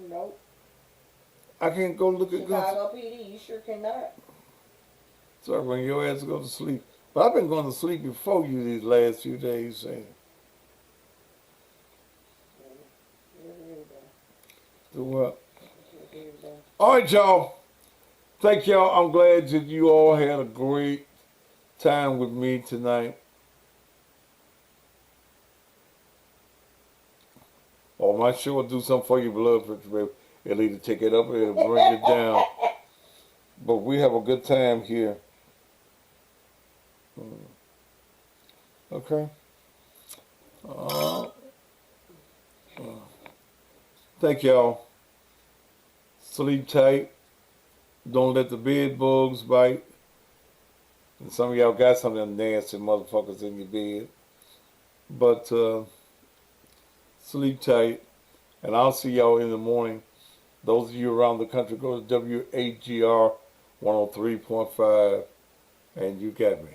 Nope. I can't go look at Gunsmoke. Chicago PD, you sure cannot. Sorry, when your ass go to sleep. But I've been going to sleep before you these last few days. Do what? All right, y'all. Thank y'all. I'm glad that you all had a great time with me tonight. Or my show will do something for your blood pressure, baby. It'll either take it up or it'll bring it down. But we have a good time here. Okay. Thank y'all. Sleep tight. Don't let the bed bugs bite. And some of y'all got some of them nasty motherfuckers in your bed. But sleep tight. And I'll see y'all in the morning. Those of you around the country, go to WAGR 103.5. And you got me.